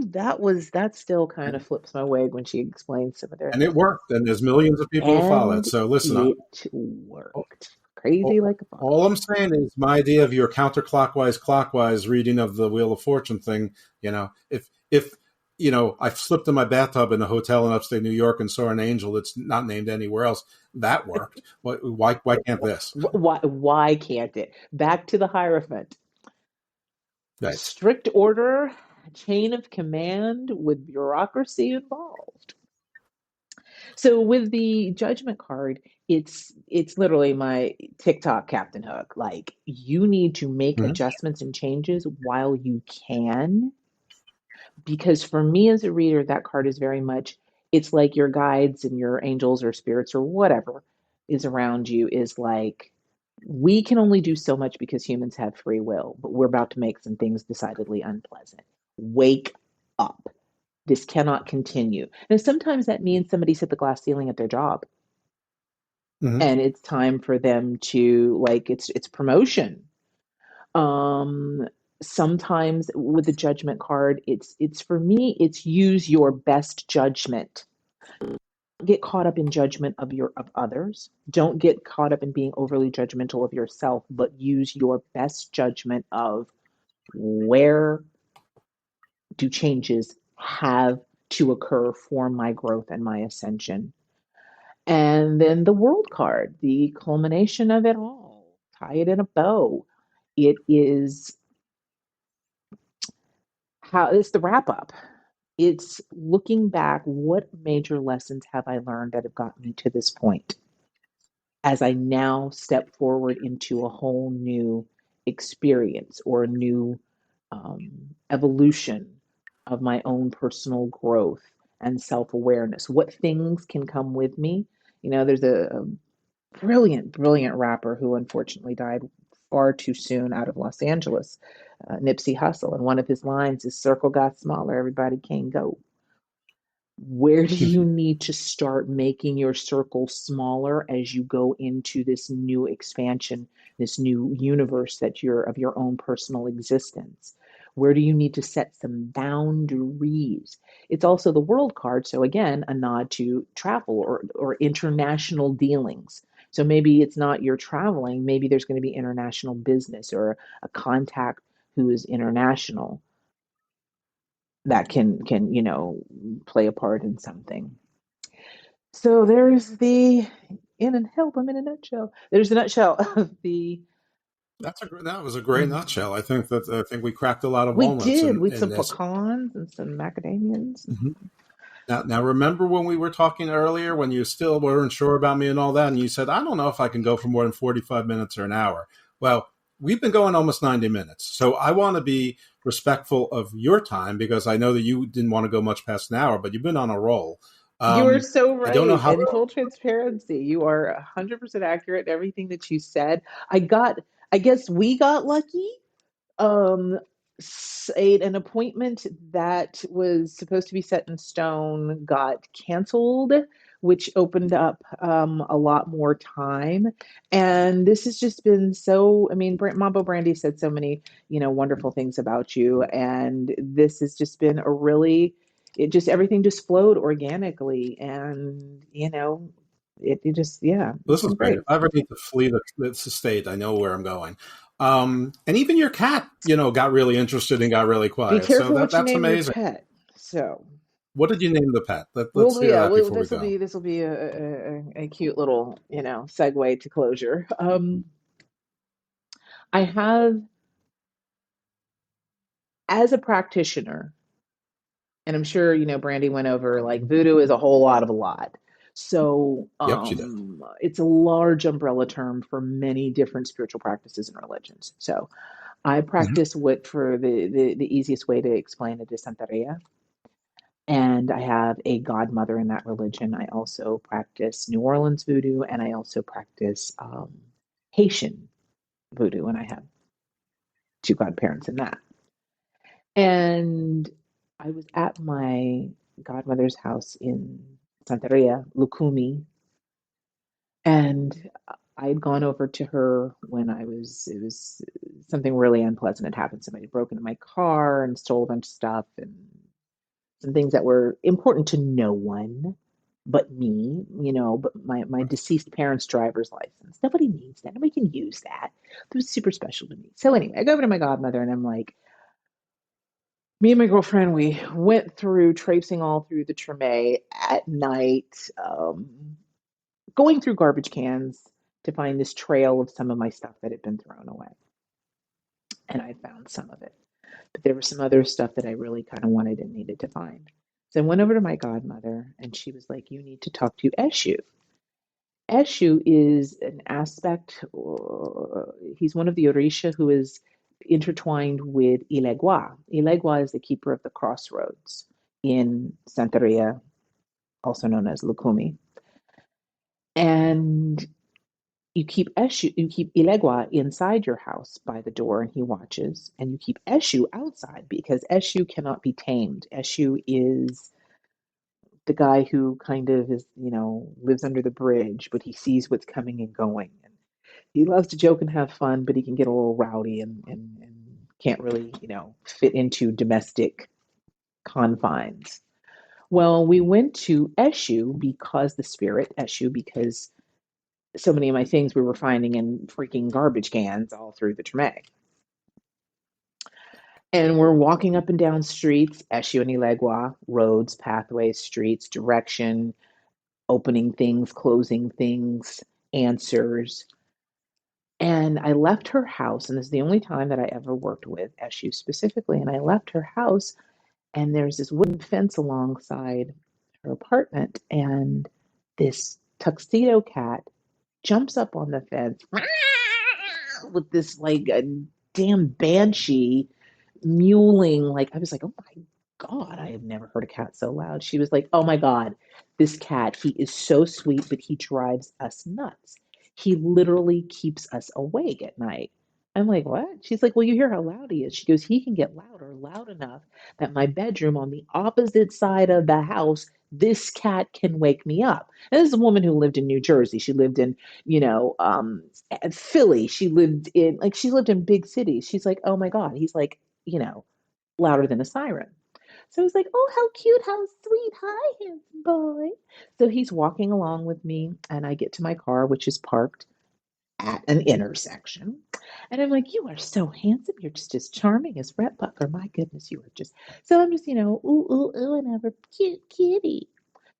That still kind of flips my wig when she explains some of their. And it worked, and there's millions of people who follow it. So listen, it worked. Crazy like a fox. All I'm saying is my idea of your counterclockwise, clockwise reading of the Wheel of Fortune thing. If I slipped in my bathtub in a hotel in upstate New York and saw an angel that's not named anywhere else, that worked. Why can't this? Why can't it? Back to the Hierophant. Right. Strict order, chain of command with bureaucracy involved. So with the judgment card, it's literally my TikTok Captain Hook. Like, you need to make adjustments and changes while you can. Because for me as a reader, that card is very much, it's like your guides and your angels or spirits or whatever is around you is like, we can only do so much because humans have free will, but we're about to make some things decidedly unpleasant. Wake up. This cannot continue. And sometimes that means somebody's hit the glass ceiling at their job. Mm-hmm. And it's time for them to, like, it's promotion. Sometimes with the judgment card, it's for me, it's use your best judgment. Don't get caught up in judgment of others. Don't get caught up in being overly judgmental of yourself, but use your best judgment of where do changes have to occur for my growth and my ascension. And then the World card, the culmination of it all, tie it in a bow. It is it's the wrap up. It's looking back, what major lessons have I learned that have gotten me to this point? As I now step forward into a whole new experience or a new evolution of my own personal growth and self-awareness. What things can come with me? There's a brilliant rapper who unfortunately died far too soon out of Los Angeles, Nipsey Hussle. And one of his lines is, "Circle got smaller, everybody can go." Where do you need to start making your circle smaller as you go into this new expansion, this new universe that you're of your own personal existence? Where do you need to set some boundaries? It's also the World card. So again, a nod to travel or international dealings. So maybe it's not you're traveling. Maybe there's going to be international business or a contact who is international that can play a part in something. So there's help them in a nutshell. There's the nutshell of the. That was a great nutshell. I think we cracked a lot of walnuts. We did with some pecans and some macadamias. Mm-hmm. Now, remember when we were talking earlier, when you still weren't sure about me and all that, and you said, I don't know if I can go for more than 45 minutes or an hour. Well, we've been going almost 90 minutes. So I want to be respectful of your time because I know that you didn't want to go much past an hour, but you've been on a roll. You are so right. In full transparency, you are 100% accurate in everything that you said. I guess we got lucky. an appointment that was supposed to be set in stone got canceled, which opened up a lot more time. And this has just been so, I mean, Mambo Brandy said so many, wonderful things about you. And this has just been everything just flowed organically. And, it just, yeah, This it's is been great. great. If I ever need to flee the state, I know where I'm going. And even your cat, got really interested and got really Be quiet. So careful what you that's name your amazing. pet. So. What did you name the pet? Let's Well, hear yeah, that before we this will go. be a cute little, segue to closure. I have, as a practitioner, and I'm sure, Brandy went over, like, voodoo is a whole lot of a lot. So Yep, she did. it's a large umbrella term for many different spiritual practices and religions. So I practice what, for the easiest way to explain it, is Santeria. And I have a godmother in that religion. I also practice New Orleans voodoo, and I also practice Haitian voodoo, and I have two godparents in that. And I was at my godmother's house in Santeria, Lukumi, and I had gone over to her when it was something really unpleasant had happened. Somebody broke into my car and stole a bunch of stuff, and some things that were important to no one but me, but my deceased parents' driver's license. Nobody needs that. Nobody can use that. It was super special to me. So anyway, I go over to my godmother and I'm like, me and my girlfriend, we went through traipsing all through the Treme at night, going through garbage cans to find this trail of some of my stuff that had been thrown away. And I found some of it. But there was some other stuff that I really kind of wanted and needed to find. So I went over to my godmother and she was like, you need to talk to Eshu. Eshu is an aspect, he's one of the Orisha who is intertwined with Ilegua. Ilegua is the keeper of the crossroads in Santeria, also known as Lukumi. And you keep Ilegua inside your house by the door and he watches, and you keep Eshu outside because Eshu cannot be tamed. Eshu is the guy who kind of is, lives under the bridge, but he sees what's coming and going. And he loves to joke and have fun, but he can get a little rowdy and can't really, fit into domestic confines. Well, we went to Eshu because so many of my things we were finding in freaking garbage cans all through the Treme. And we're walking up and down streets, Eshu and Ilegua, roads, pathways, streets, direction, opening things, closing things, answers. And I left her house, and this is the only time that I ever worked with Eshu specifically. And I left her house, and there's this wooden fence alongside her apartment, and this tuxedo cat jumps up on the fence with this, like, a damn banshee mewling. Like, I was like, oh my God, I have never heard a cat so loud. She was like, oh my God, this cat, he is so sweet, but he drives us nuts. He literally keeps us awake at night. I'm like, what? She's like, well, you hear how loud he is. She goes, he can get loud enough that my bedroom on the opposite side of the house, this cat can wake me up. And this is a woman who lived in New Jersey. She lived in, Philly. She lived in big cities. She's like, oh my God. He's like, louder than a siren. So he's like, oh, how cute, how sweet. Hi, handsome boy. So he's walking along with me, and I get to my car, which is parked at an intersection. And I'm like, you are so handsome. You're just as charming as Rhett Butler. My goodness, you are just. So I'm just, ooh, ooh, ooh, and have a cute kitty.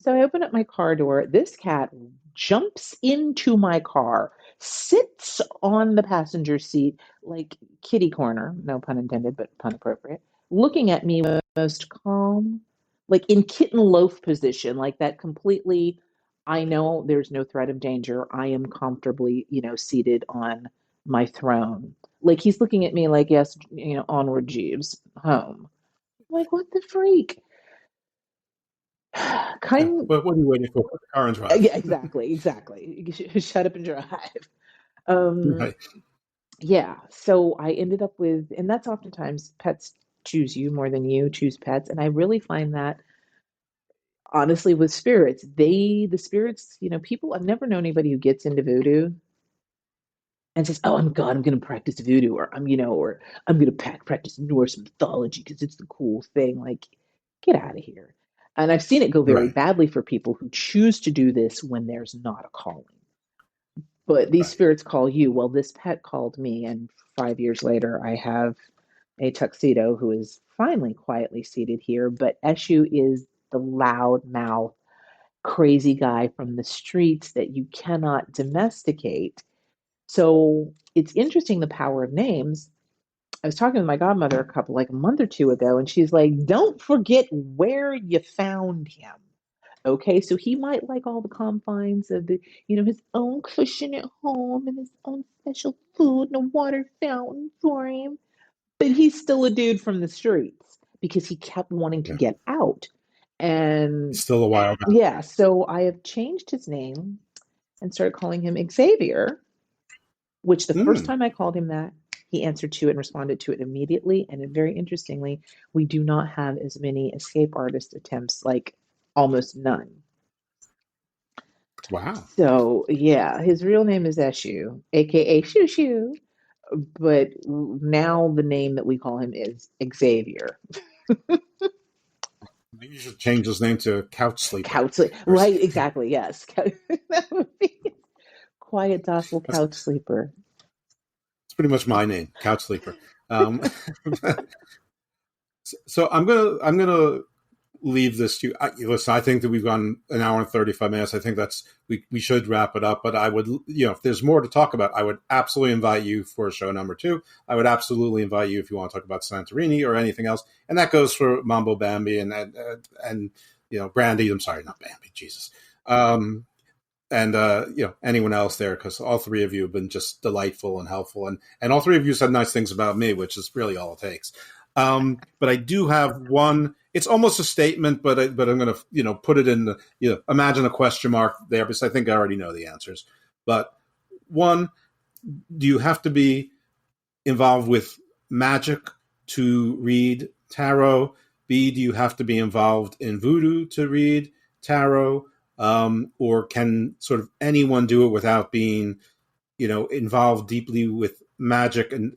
So I open up my car door. This cat jumps into my car, sits on the passenger seat, like kitty corner, no pun intended, but pun appropriate, looking at me with the most calm, like in kitten loaf position, like that completely, I know there's no threat of danger. I am comfortably, seated on my throne. Like he's looking at me like, yes, onward, Jeeves, home. I'm like, what the freak? But what are you waiting for? Put the car and drive. Yeah, exactly. Shut up and drive. Right. yeah, so I ended up with, and that's oftentimes pets choose you more than you choose pets. And I really find that honestly with spirits, the spirits, people, I've never known anybody who gets into voodoo and says, "Oh, I'm God, I'm going to practice voodoo," or "I'm going to practice Norse mythology because it's the cool thing." Like, get out of here. And I've seen it go very Right. badly for people who choose to do this when there's not a calling. But these Right. spirits call you. Well, this pet called me, and 5 years later, I have a tuxedo who is finally quietly seated here. But Eshu is the loud mouth, crazy guy from the streets that you cannot domesticate. So it's interesting the power of names. I was talking with my godmother like a month or two ago, and she's like, "Don't forget where you found him." Okay, so he might like all the confines of his own cushion at home and his own special food and a water fountain for him, but he's still a dude from the streets because he kept wanting to Yeah. get out. And Still a while back. yeah, so I have changed his name and started calling him Xavier, which the first time I called him that, he answered to it and responded to it immediately. And very interestingly, we do not have as many escape artist attempts, like almost none. Wow. So yeah, his real name is Eshu, aka Shoo Shoo, but now the name that we call him is Xavier. Maybe you should change his name to Couch Sleeper. Right, exactly, yes. That would be quiet, docile couch sleeper. It's pretty much my name, Couch Sleeper. So I'm gonna leave this to you. Listen, I think that we've gone an hour and 35 minutes. I think we should wrap it up. But I would, if there's more to talk about, I would absolutely invite you for show number 2. I would absolutely invite you if you want to talk about Santorini or anything else. And that goes for Mambo Bambi and Brandy. I'm sorry, not Bambi. Jesus. And anyone else there, because all three of you have been just delightful and helpful, and all three of you said nice things about me, which is really all it takes. But I do have one. It's almost a statement, but I'm going to put it in the imagine a question mark there because I think I already know the answers. But one, do you have to be involved with magic to read tarot? B, do you have to be involved in voodoo to read tarot? Or can sort of anyone do it without being, involved deeply with magic and,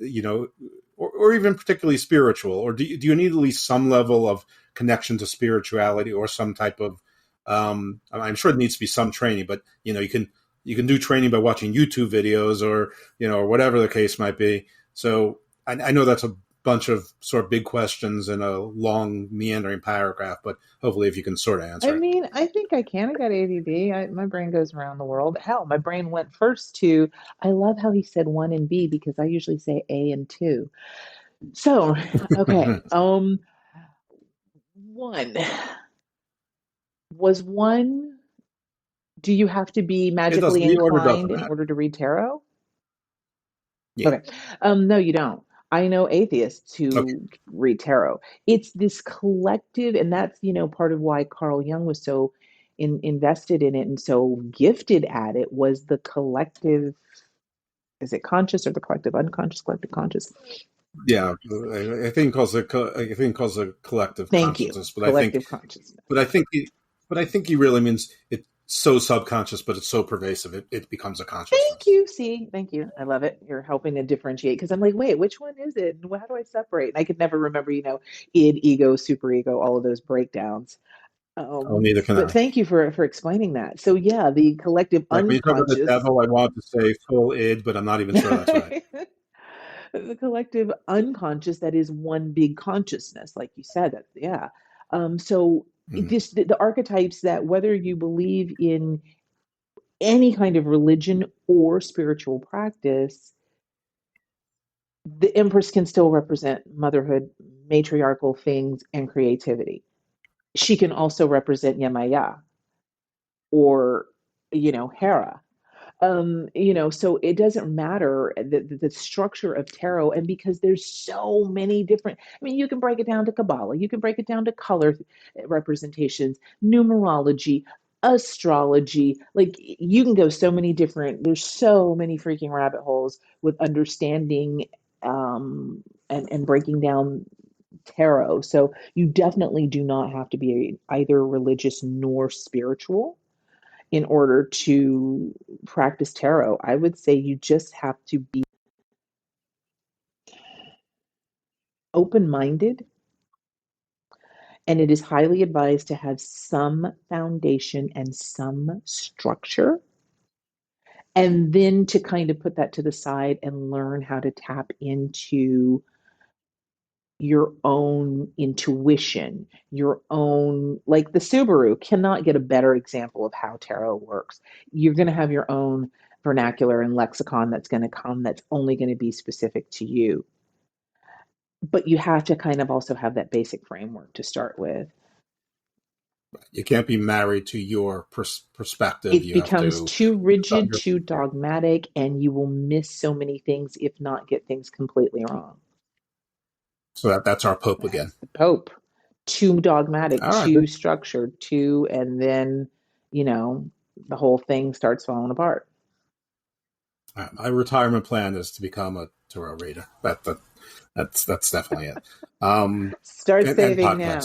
or even particularly spiritual? Or do you need at least some level of connection to spirituality or some type of, I'm sure there needs to be some training, but, you can do training by watching YouTube videos or, or whatever the case might be. So I know that's a bunch of sort of big questions in a long meandering paragraph, but hopefully if you can sort of answer it. mean, I think I can. I got ADD. My brain goes around the world. Hell, my brain went first to, I love how he said 1 and B because I usually say A and 2. So, okay. 1. Was 1, do you have to be magically inclined in order to read tarot? Yeah. Okay. No, you don't. I know atheists who read tarot. It's this collective, and that's, part of why Carl Jung was so invested in it and so gifted at it was the collective, is it conscious or the collective unconscious, collective conscious? Yeah, I think it calls it collective consciousness. But collective consciousness. But I think he really means it's so subconscious, but it's so pervasive, it becomes a consciousness. Thank you. See, thank you. I love it. You're helping to differentiate because I'm like, wait, which one is it? And how do I separate? And I could never remember, id, ego, superego, all of those breakdowns. Neither can But I. thank you for explaining that. So yeah, the collective When you talk about unconscious. the devil, I want to say full id, but I'm not even sure that's right. The collective unconscious, that is one big consciousness, like you said. That yeah. So the archetypes that whether you believe in any kind of religion or spiritual practice, the Empress can still represent motherhood, matriarchal things, and creativity. She can also represent Yemaya or, Hera. So it doesn't matter the structure of tarot, and because there's so many different, you can break it down to Kabbalah, you can break it down to color representations, numerology, astrology. Like you can go so many different, there's so many freaking rabbit holes with understanding and breaking down tarot. So you definitely do not have to be either religious nor spiritual in order to practice tarot. I would say you just have to be open-minded, and it is highly advised to have some foundation and some structure, and then to kind of put that to the side and learn how to tap into your own intuition, your own, like the Subaru cannot get a better example of how tarot works. You're going to have your own vernacular and lexicon that's going to come that's only going to be specific to you. But you have to kind of also have that basic framework to start with. You can't be married to your perspective. It becomes too rigid, too dogmatic, and you will miss so many things, if not get things completely wrong. So that's our Pope again. The Pope. Too dogmatic, too structured, and then, the whole thing starts falling apart. My retirement plan is to become a tarot reader. That's definitely it. Start saving now.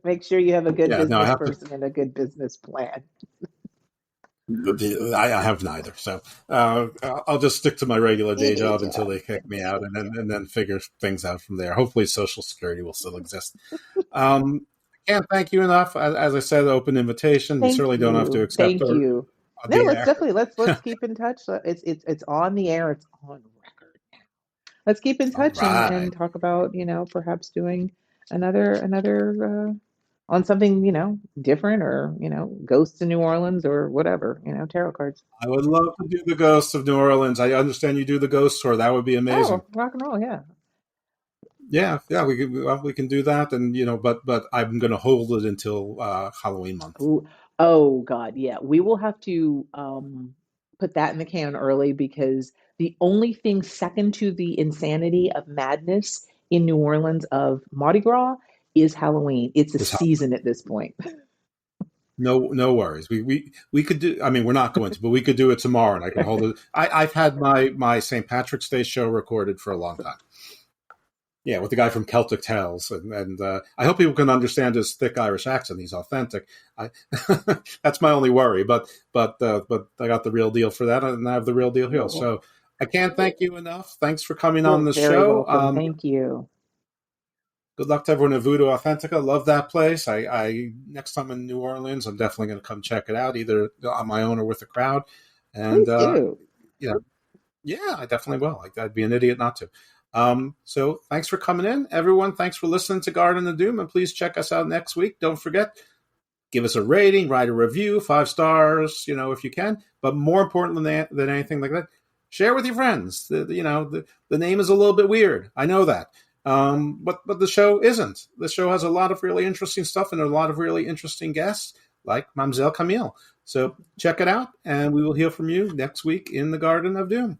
Make sure you have a good business person and a good business plan. I have neither, so I'll just stick to my regular day job until they kick me out, and then figure things out from there. Hopefully, Social Security will still exist. Can't thank you enough. As I said, open invitation. You certainly don't have to accept. Thank you. No, let's keep in touch. It's on the air. It's on record now. Let's keep in touch and talk about perhaps doing another. On something, different, or, Ghosts in New Orleans or whatever, tarot cards. I would love to do the Ghosts of New Orleans. I understand you do the Ghost Tour. That would be amazing. Oh, rock and roll, yeah. Yeah, we can do that, and but I'm going to hold it until Halloween month. Ooh. Oh God, yeah. We will have to put that in the can early, because the only thing second to the insanity of madness in New Orleans of Mardi Gras is Halloween. It's a season at this point. No worries. We could do. I mean, we're not going to, but we could do it tomorrow, and I can hold it. I've had my St. Patrick's Day show recorded for a long time. Yeah, with the guy from Celtic Tales, and I hope people can understand his thick Irish accent. He's authentic. That's my only worry. But I got the real deal for that, and I have the real deal here. So I can't thank you enough. Thanks for coming on the show. Thank you. Good luck to everyone at Voodoo Authentica. Love that place. I next time in New Orleans, I'm definitely going to come check it out, either on my own or with a crowd. And yeah, I definitely will. I'd be an idiot not to. So thanks for coming in, everyone. Thanks for listening to Garden of Doom, and please check us out next week. Don't forget, give us a rating, write a review, 5 stars, if you can. But more important than anything like that, share with your friends. The name is a little bit weird. I know that. But the show isn't. The show has a lot of really interesting stuff and a lot of really interesting guests like Mamzelle Camille. So check it out, and we will hear from you next week in the Garden of Doom.